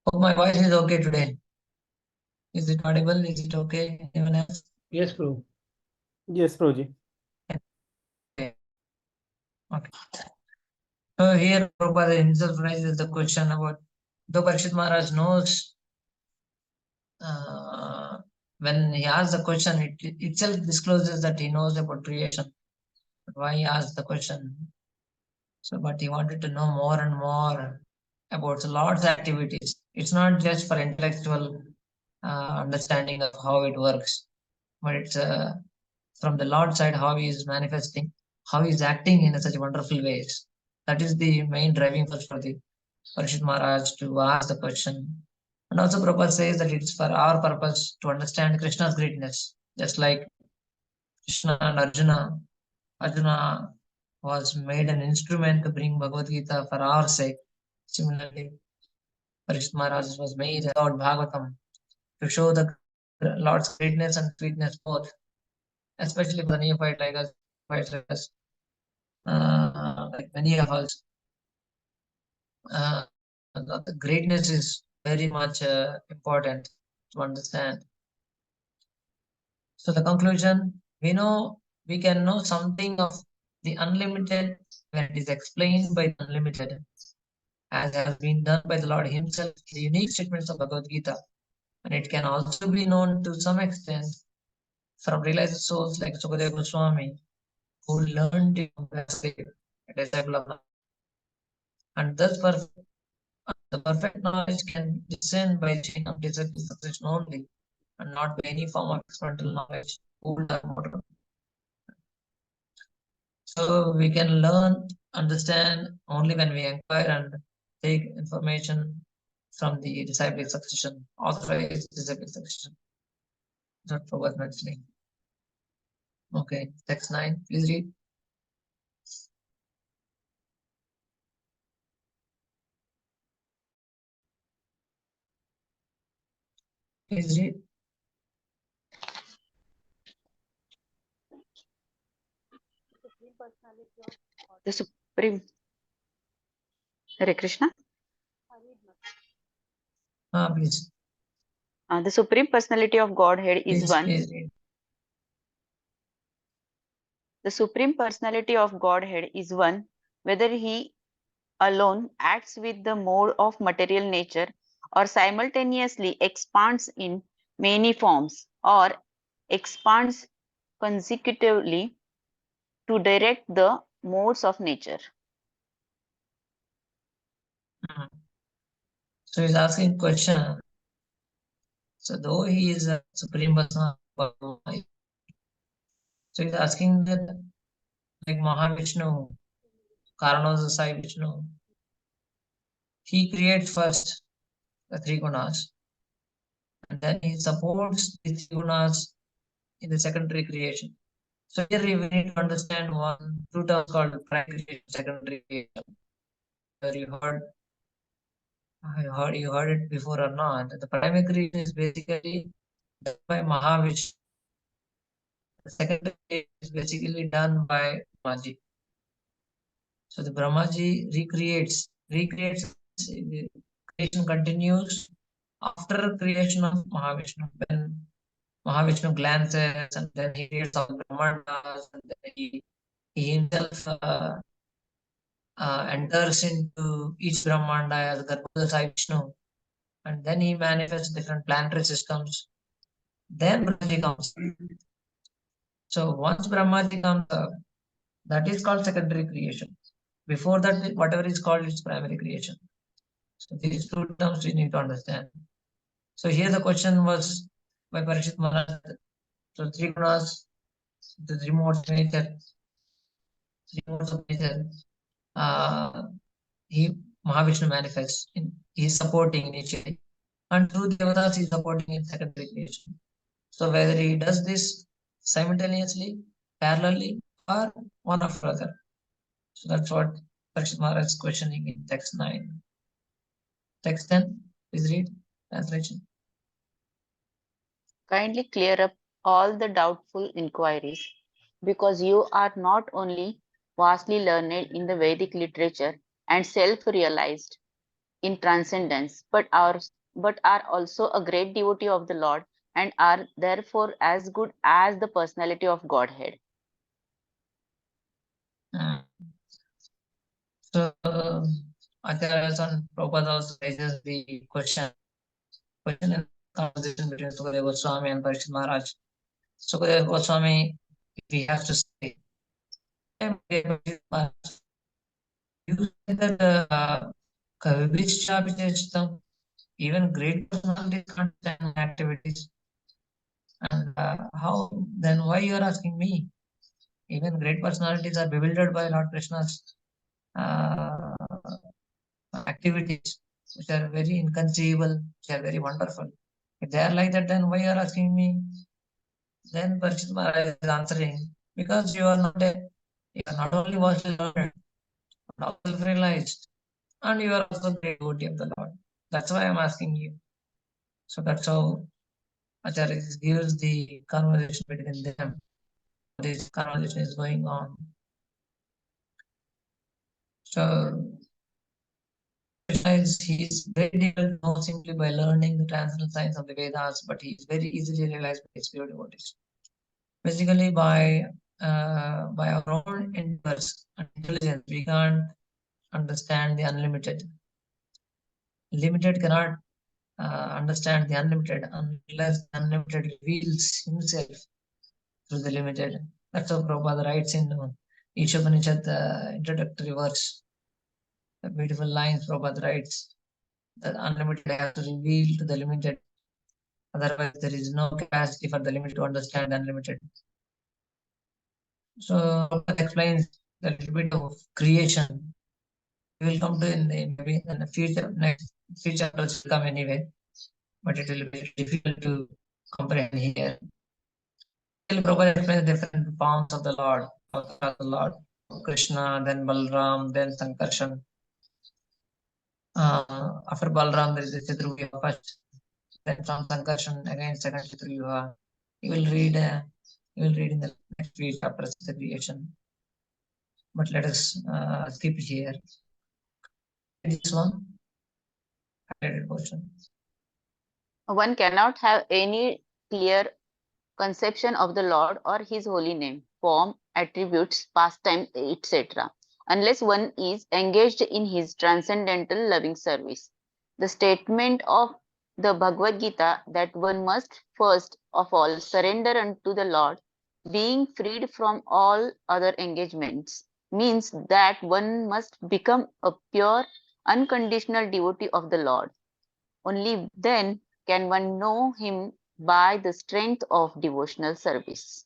Hope my voice is okay today. Is it audible? Is it okay? Anyone else? Yes, Prabhu. Yes, Prabhuji. Okay. So here Prabhupada himself raises the question about, though Parikshit Maharaj knows, when he asks the question, it itself discloses that he knows about creation. But why he asked the question? So, but he wanted to know more and more about the Lord's activities. It's not just for intellectual understanding of how it works, but it's from the Lord's side, how he is manifesting, how he is acting in such wonderful ways. That is the main driving force for the Parikshit Maharaj to ask the question. And also Prabhupada says that it's for our purpose to understand Krishna's greatness. Just like Krishna and Arjuna, Arjuna was made an instrument to bring Bhagavad Gita for our sake. Similarly, Parikshit Maharaj was made Lord Bhagavatam to show the Lord's greatness and sweetness both, especially for the neophyte like us, like many of us. The greatness is very much important to understand. So the conclusion, we can know something of the unlimited when it is explained by the unlimited, as has been done by the Lord himself, the unique statements of Bhagavad Gita. And it can also be known to some extent from realized souls like Sukadeva Goswami, who learned it from a slave, a disciple of Nama. And thus the perfect knowledge can descend by chain of disciple succession only, and not by any form of experimental knowledge, old or modern. So we can learn, understand only when we inquire and take information from the disciplic succession, authorized disciplic succession. That's what Prabhupada mentioning. Okay, text 9, please read. Please read. The Supreme. Hare Krishna. Please. The Supreme Personality of Godhead is Please, one. please read. The Supreme Personality of Godhead is one, whether he alone acts with the mode of material nature or simultaneously expands in many forms or expands consecutively to direct the modes of nature. So he's asking question. So though he is a supreme person, so he's asking that, like Mahavishnu, Karanasa Sai Vishnu, he creates first the three gunas, and then he supports the three gunas in the secondary creation. So here we need to understand one two terms called primary creation, secondary creation. Whether you heard it before or not. The primary creation is basically done by Mahavishnu. The secondary creation is basically done by Brahmaji. So the Brahmaji recreates. Creation continues after creation of Mahavishnu. When Mahavishnu glances and then he creates all Brahmandas, and then he himself enters into each Brahmanda as Garbhoda Sai Vishnu, and then he manifests different planetary systems. then Brahmaji comes. So once Brahmaji comes up, that is called secondary creation. Before that, whatever is called is primary creation. So these two terms we need to understand. So here the question was by Parikshit Maharaj. So three gunas, the three modes of nature, Mahavishnu manifests. He is supporting initially, and through Devatas he is supporting in secondary creation. So whether he does this simultaneously, parallelly, or one after other. So that's what Parikshit Maharaj is questioning in text 9. Text 10, please read translation. Kindly clear up all the doubtful inquiries, because you are not only vastly learned in the Vedic literature and self-realized in transcendence, but are also a great devotee of the Lord and are therefore as good as the personality of Godhead. So Acharya Son Prabhupada also raises the question in conversation between Sukadeva Goswami and Parikshit Maharaj. Sukadeva Goswami, if he has to say, you said that even great personalities can't stand activities. And how, then why you are asking me? Even great personalities are bewildered by Lord Krishna's activities, which are very inconceivable, which are very wonderful. If they are like that, then why you are asking me? Then Parikshit Maharaj is answering, because you are not only vastly learned, but also self-realized, and you are also the devotee of the Lord. That's why I'm asking you. So that's how Acharya gives the conversation between them. This conversation is going on. So Krishna he is very difficult to know simply by learning the transcendental science of the Vedas, but he is very easily realized by his pure devotees. Basically, by our own endeavors and intelligence, we can't understand the unlimited. Limited cannot understand the unlimited unless the unlimited reveals himself through the limited. That's how Prabhupada writes in Ishopanishad, the introductory verse. The beautiful lines Prabhupada writes that unlimited has to reveal to the limited. Otherwise, there is no capacity for the limited to understand the unlimited. So Prabhupada explains a little bit of creation. We will come to maybe in the future, next few chapters will come anyway, but it will be difficult to comprehend here. Prabhupada explains different forms of the Lord, Krishna, then Balram, then Sankarshan. After Balram, there is the Chaturvyuha first. Then from Sankarshan, again second Chaturvyuha. You will read in the next few chapters of the creation. But let us skip here. This one, highlighted portion. One cannot have any clear conception of the Lord or his holy name, form, attributes, pastime, etc., unless one is engaged in his transcendental loving service. The statement of the Bhagavad Gita that one must first of all surrender unto the Lord, being freed from all other engagements, means that one must become a pure, unconditional devotee of the Lord. Only then can one know him by the strength of devotional service.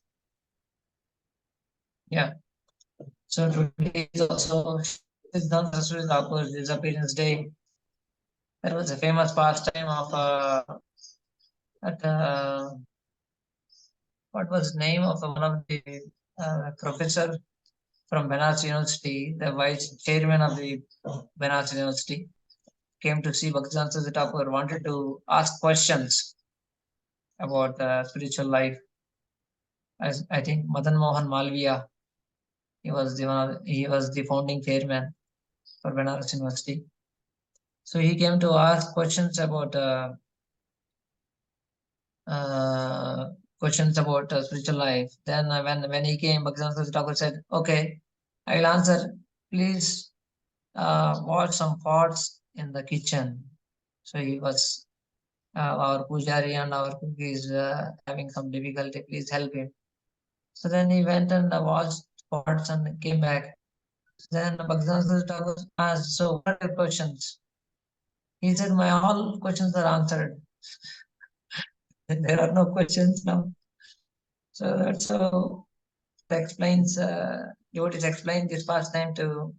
Yeah. So today is also Siddhanta Saraswati Thakur's disappearance day. There was a famous pastime of what was the name of one of the professor from Benares University, the vice chairman of the Benares University, came to see Bhaktivedanta Swami Thakur, wanted to ask questions about spiritual life. As I think Madan Mohan Malviya, he was the founding chairman for Benares University. So he came to ask questions about spiritual life. Then when he came, Bhaktivedanta Thakur said, "Okay, I will answer. Please watch some pots in the kitchen." So he was our pujari and our cook is having some difficulty, please help him. So then he went and washed pots and came back. Then Bhaktivedanta Thakur asked, so what are your questions? He said, my all questions are answered. There are no questions now. So that's how it explains, devotees explain this pastime to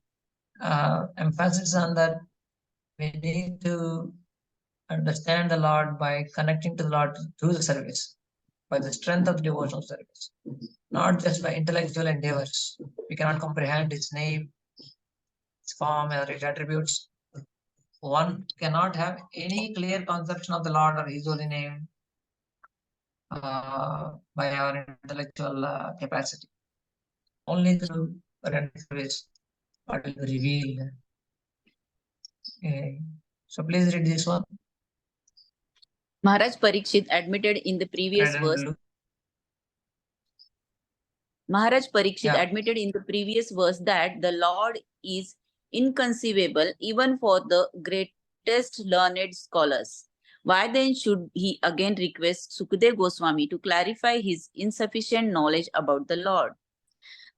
emphasis on that we need to understand the Lord by connecting to the Lord through the service, by the strength of the devotional service, not just by intellectual endeavors. We cannot comprehend His name, His form, or His attributes. One cannot have any clear conception of the Lord or His holy name by our intellectual capacity. Only through rendition service what will be revealed. Okay. So please read this one. Maharaj Parikshit admitted in the previous verse. Maharaj Parikshit admitted in the previous verse that the Lord is inconceivable even for the greatest learned scholars. Why then should he again request Sukadeva Goswami to clarify his insufficient knowledge about the Lord?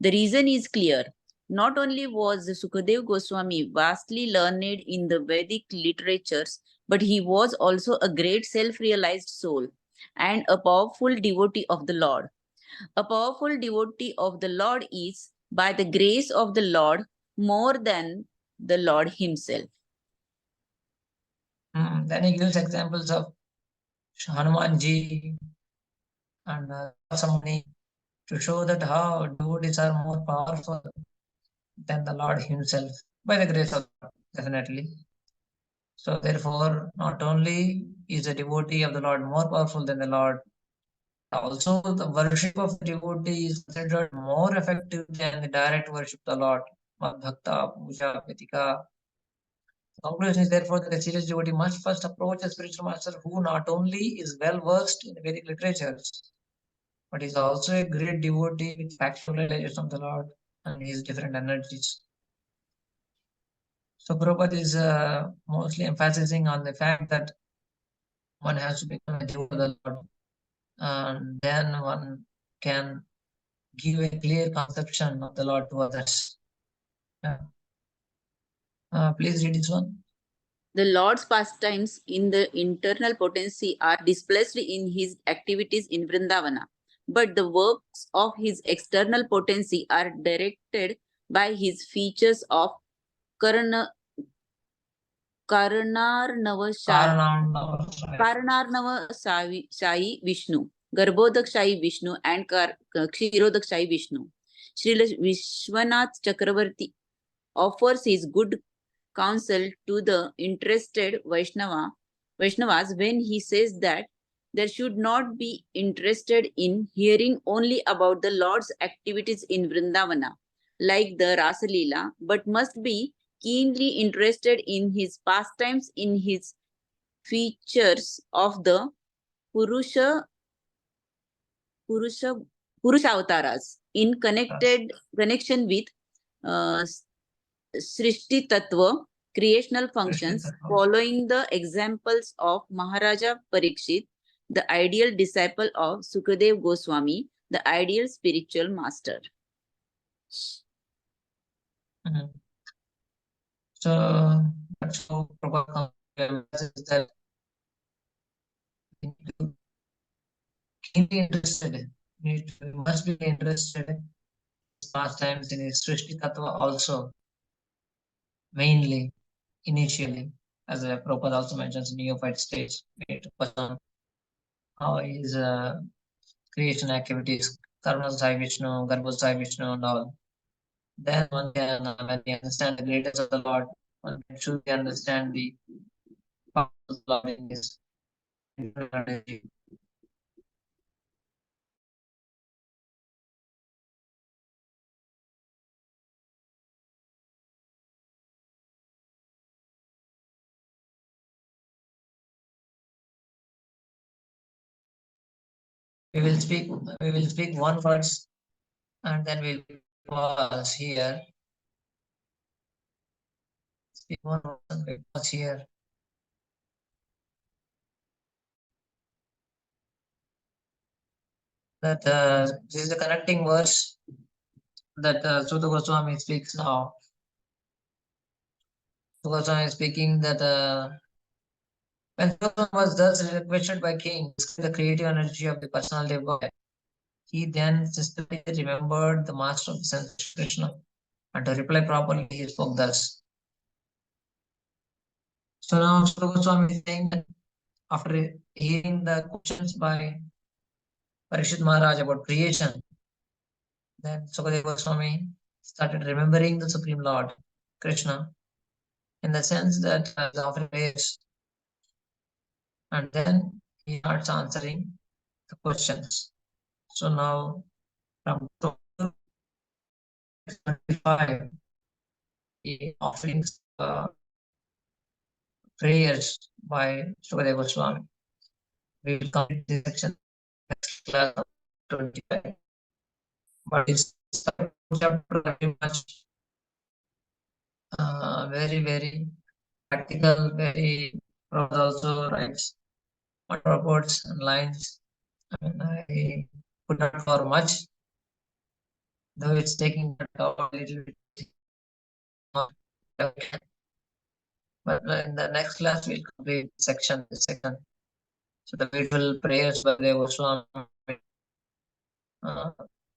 The reason is clear. Not only was Sukadeva Goswami vastly learned in the Vedic literatures, but he was also a great self-realized soul and a powerful devotee of the Lord. A powerful devotee of the Lord is, by the grace of the Lord, more than the Lord himself. Then he gives examples of Hanumanji and Samani to show that how devotees are more powerful than the Lord himself, by the grace of God, definitely. So therefore, not only is a devotee of the Lord more powerful than the Lord, also the worship of the devotee is considered more effective than the direct worship of the Lord. Bhakta, puja, vedika. The conclusion is therefore that a serious devotee must first approach a spiritual master who not only is well versed in the Vedic literatures, but is also a great devotee with factual realization of the Lord and his different energies. So Prabhupada is mostly emphasizing on the fact that one has to become a devotee of the Lord, and then one can give a clear conception of the Lord to others. Please read this one. The Lord's pastimes in the internal potency are displayed in his activities in Vrindavana, but the works of his external potency are directed by his features of Karanarnava Shahi Vishnu, Garbhodak Shahi Vishnu, and Kshirodak Shahi Vishnu. Srila Vishwanath Chakravarti offers his good counsel to the interested Vaishnavas when he says that they should not be interested in hearing only about the Lord's activities in Vrindavana, like the Rasa Leela, but must be keenly interested in his pastimes, in his features of the Purusha Avataras, in connection with Srishti Tattva, creational functions, following the examples of Maharaja Parikshit, the ideal disciple of Sukadev Goswami, the ideal spiritual master. So that's how Prabhupada emphasizes that we need to keenly interested. We must be interested in his pastimes, in his Srishti Tattva also, mainly, initially, as Prabhupada also mentions in neophyte stage. We need to focus on how his creation activities, Karma Sai Vishnu, Garbha Sai Vishnu, and all. Then one can, when we understand the greatness of the Lord, one can truly understand the power of the Lord in his energy. We will speak one verse and then we'll pause here. Speak one verse and we'll pause here. that this is the connecting verse that Sutta Goswami speaks now. Sutta Goswami is speaking that when Sutta Goswami was thus requested by king to describe the creative energy of the personality of God, he then systematically remembered the master of the sense, Krishna, and to reply properly, he spoke thus. So now Sutta Goswami is saying that after hearing the questions by Parikshit Maharaj about creation, then Sukadeva Goswami started remembering the Supreme Lord, Krishna, in the sense that the offering prayers, and then he starts answering the questions. So now from 25, he offerings prayers by Sukadeva Goswami. We will complete this section next class of 25. But it's chapter very much very practical, very also writes reports and lines. I mean, I put not for much, though it's taking a little bit. But in the next class, we'll complete this section. So the beautiful prayers by the Goswami,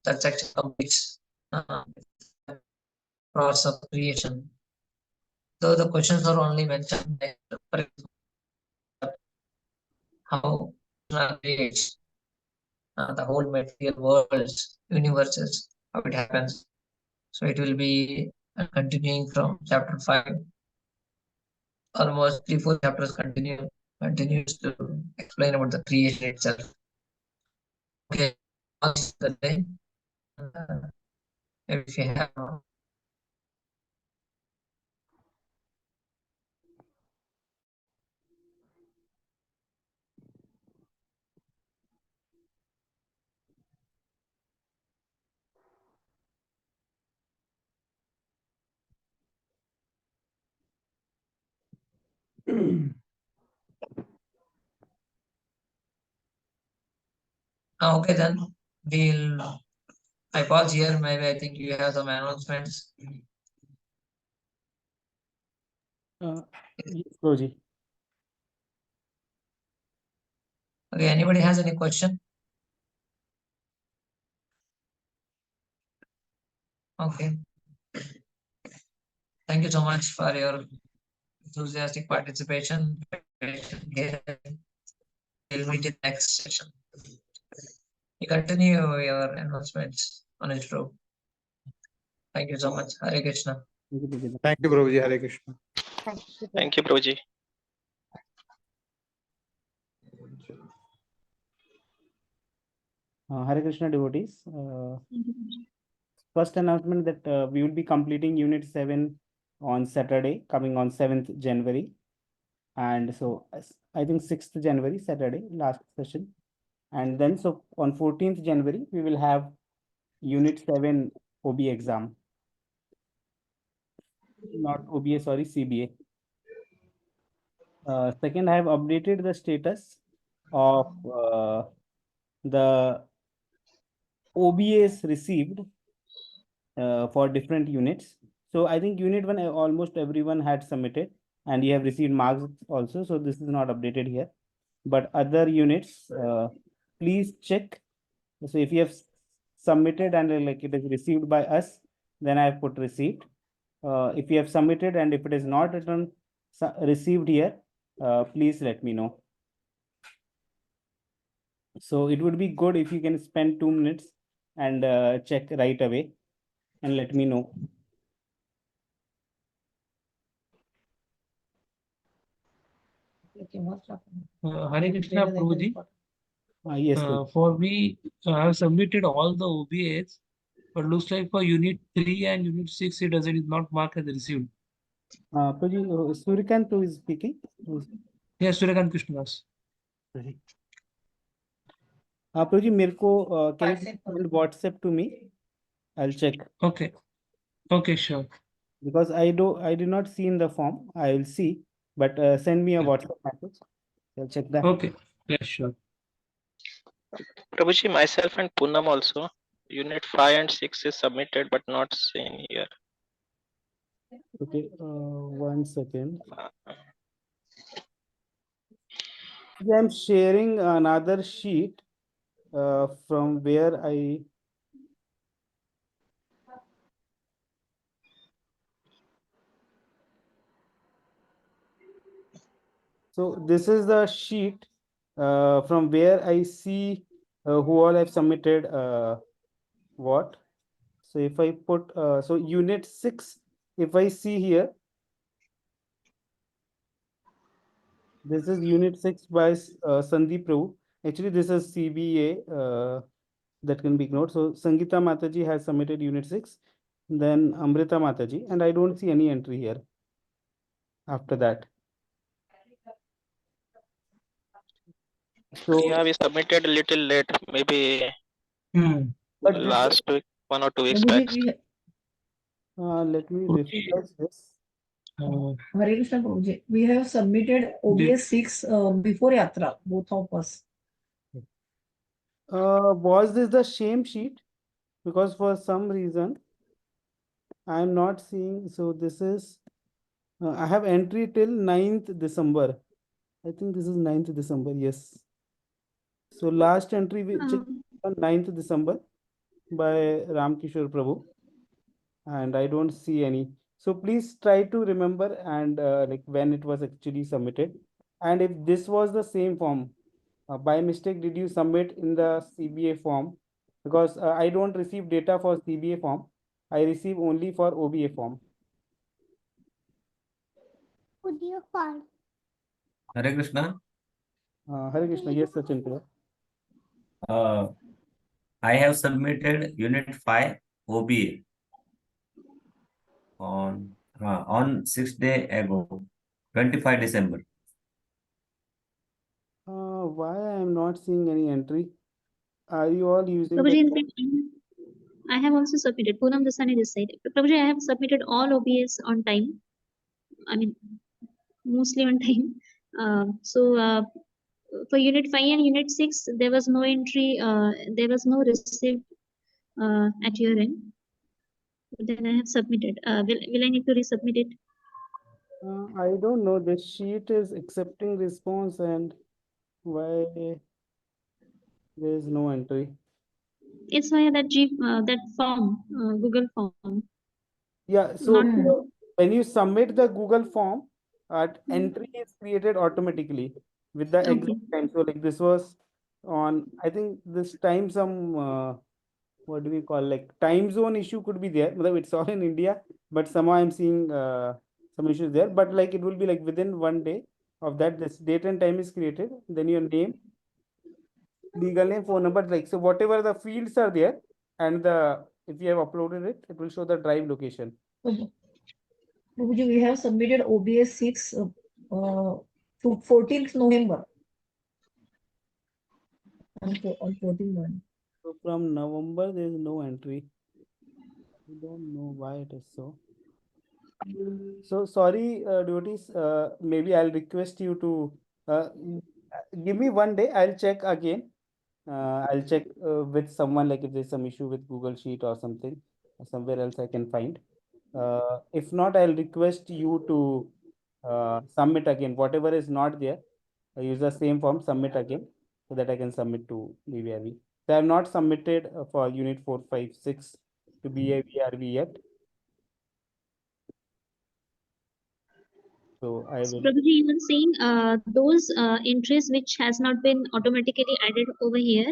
that section completes process of creation. Though the questions are only mentioned how Krishna creates the whole material worlds, universes, how it happens. So it will be continuing from chapter 5. Almost 3-4 chapters continues to explain about the creation itself. Okay, that's the day. If you have okay, then I pause here. Maybe I think you have some announcements. Yes, Prabhuji. Okay, anybody has any question? Okay. Thank you so much for your enthusiastic participation. We'll meet in next session. You continue your announcements on it, Prabhu. Thank you so much. Hare Krishna. Thank you, Prabhuji. Hare Krishna. Thank you, Prabhuji. Hare Krishna devotees. First announcement that we will be completing Unit 7 on Saturday, coming on 7th January. And so I think 6th January, Saturday, last session. And then so on 14th January, we will have Unit 7 OB exam. Not OBA, sorry, CBA. Second, I have updated the status of the OBAs received for different units. So I think Unit 1, almost everyone had submitted and you have received marks also. So this is not updated here. But other units, please check. So if you have submitted and like it is received by us, then I have put received. If you have submitted and if it is not written received here, please let me know. So it would be good if you can spend 2 minutes and check right away and let me know. Hare Krishna, Prabhuji. Yes, for we have submitted all the OBAs, but looks like for Unit 3 and Unit 6, it is not marked as received. Prabhuji, Surikant is speaking. Yes, Surikant Krishnadas. Prabhuji, मेरे को can you send WhatsApp to me? I'll check. Okay. Okay, sure. Because I did not see in the form. I will see, but send me a WhatsApp message. I'll check that. Okay. Yeah, sure. Prabhuji, myself and Poonam also. Unit 5 and 6 is submitted but not seen here. Okay, 1 second. I'm sharing another sheet from where I So this is the sheet from where I see who all have submitted what. So if I put so unit 6, if I see here, this is unit 6 by Sandeep Prabhu. Actually, this is CBA that can be ignored. So Sangeeta Mataji has submitted unit 6, then Amrita Mataji, and I don't see any entry here after that. So Yeah, we submitted a little late, maybe but this, last week, 1 or 2 weeks Prabhuji, back. let me refresh this. Hare Krishna Prabhuji, we have submitted OBS 6 before Yatra, both of us. Was this the same sheet? Because for some reason I am not seeing. So this is I have entry till 9th December. I think this is 9th December. Yes. So last entry we checked on 9th December by Ramkishore Prabhu, and I don't see any. So please try to remember and like when it was actually submitted, and if this was the same form, by mistake did you submit in the CBA form? Because I don't receive data for CBA form. I receive only for OBA form. Hare Krishna. Hare Krishna. Yes, Sachin. I have submitted Unit 5 OBA on 6 day ago, 25 December. Why I am not seeing any entry? Are you all using Prabhuji, in the fact, I have also submitted. Poonam Dasani this side. Prabhuji, I have submitted all OBS on time. I mean, mostly on time. For Unit 5 and Unit 6, there was no entry. There was no receipt at your end. Then I have submitted. Will I need to resubmit it? I don't know. The sheet is accepting response, and why there is no entry? It's via that form, Google form. Yeah. So Not when you submit the Google form, entry is created automatically with the exact time. So like this was on, I think this time some what do we call, like time zone issue could be there. Matlab it's all in India, but somehow I'm seeing some issues there. But like it will be like within 1 day of that, this date and time is created. Then your name, legal name, phone number, like so whatever the fields are there, and the if you have uploaded it, it will show the drive location. Prabhuji, we have submitted OBS 6 to 14th November. On 14th November. So from November, there is no entry. I don't know why it is so. So sorry, devotees. Maybe I'll request you to give me 1 day. I'll check again. I'll check with someone, like if there's some issue with Google Sheet or something, or somewhere else I can find. If not, I'll request you to submit again. Whatever is not there, use the same form, submit again, so that I can submit to BVRV. So I have not submitted for Unit 4, 5, 6 to BVRV yet. So I will. Prabhuji, you were saying those entries which has not been automatically added over here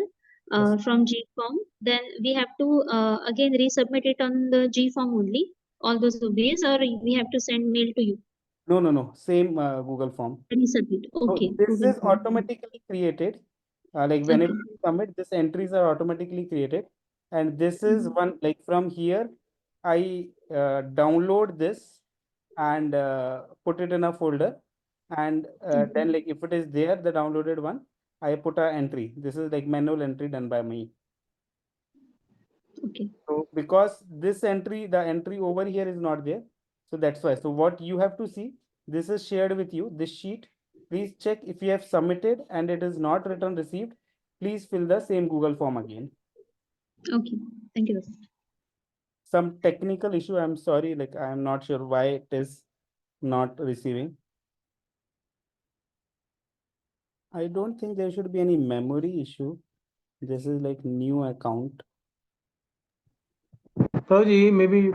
from G form, then we have to again resubmit it on the G form only, all those OBS, or we have to send mail to you? No. Same Google form. Resubmit. Okay. So this Google is form. automatically created. Like whenever you submit, these entries are automatically created. And this is one, like from here, I download this and put it in a folder. And then like if it is there, the downloaded one, I put a entry. This is like manual entry done by me. Okay. So because this entry, the entry over here is not there. So that's why. So what you have to see, this is shared with you, this sheet. Please check if you have submitted and it is not returned received. please fill the same Google form again. Okay, thank you. Some technical issue, I'm sorry, like I'm not sure why it is not receiving. I don't think there should be any memory issue. This is like new account. Prabhuji, maybe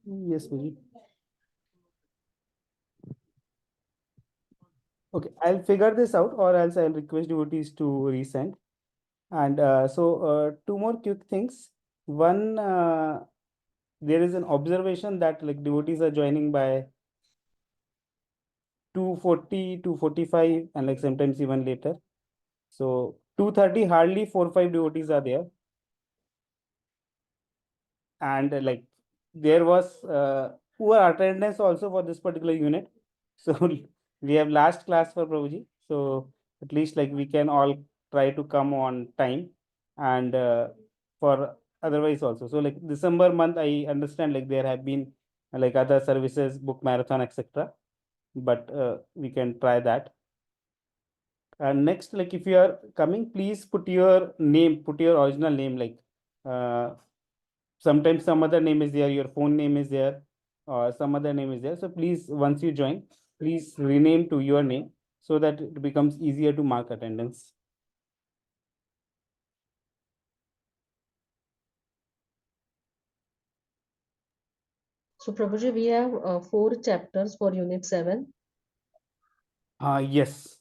Yes, Puji. Okay, I'll figure this out, or else I'll request devotees to resend. And two more quick things. One, there is an observation that like devotees are joining by 2:40, 2:45, and like sometimes even later. So 2:30, hardly 4-5 devotees are there. And like there was poor attendance also for this particular unit. So we have last class for Prabhuji. So at least like we can all try to come on time, and for otherwise also. So like December month, I understand like there have been like other services, book marathon, etc. But we can try that. And next, like if you are coming, please put your name, put your original name, like sometimes some other name is there, your phone name is there, or some other name is there. So please, once you join, please rename to your name so that it becomes easier to mark attendance. So Prabhuji, we have 4 chapters for Unit 7. Yes.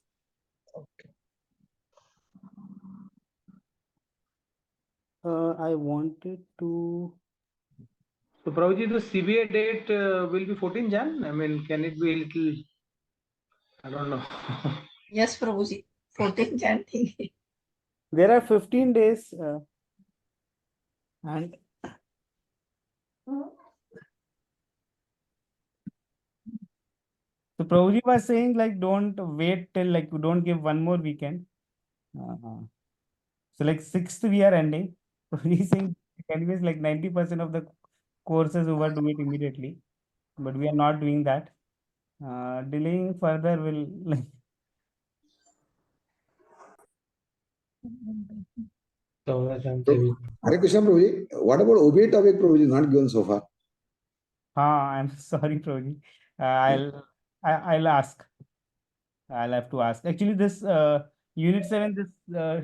I wanted to. so Prabhuji, the CBA date will be 14 Jan. I mean, can it be a little? I don't know. Yes, Prabhuji. 14 Jan. There are 15 days, and so Prabhuji was saying like don't wait till like don't give one more weekend. So like 6th we are ending. He's saying anyways like 90% of the courses over do it immediately, but we are not doing that. Delaying further will like. Hare Krishna Prabhuji, what about OBA topic Prabhuji not given so far? I'm sorry, Prabhuji. I'll ask. I'll have to ask. Actually, this Unit 7, this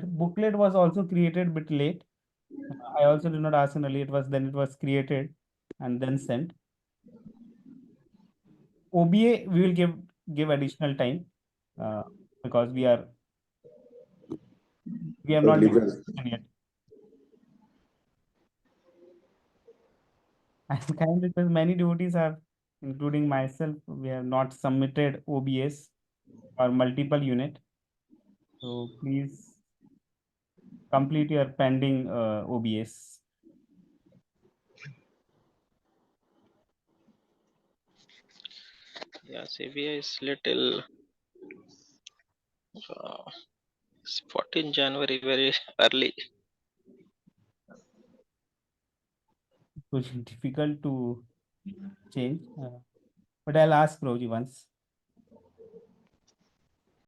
booklet was also created a bit late. I also did not ask him early. It was created and then sent. OBA we will give additional time because we have not Totally done yet. I'm kind because many devotees have, including myself, we have not submitted OBS or multiple unit. So please complete your pending OBS. Yeah, CBI is little 14 January, very early. It was difficult to change, but I'll ask Prabhuji once.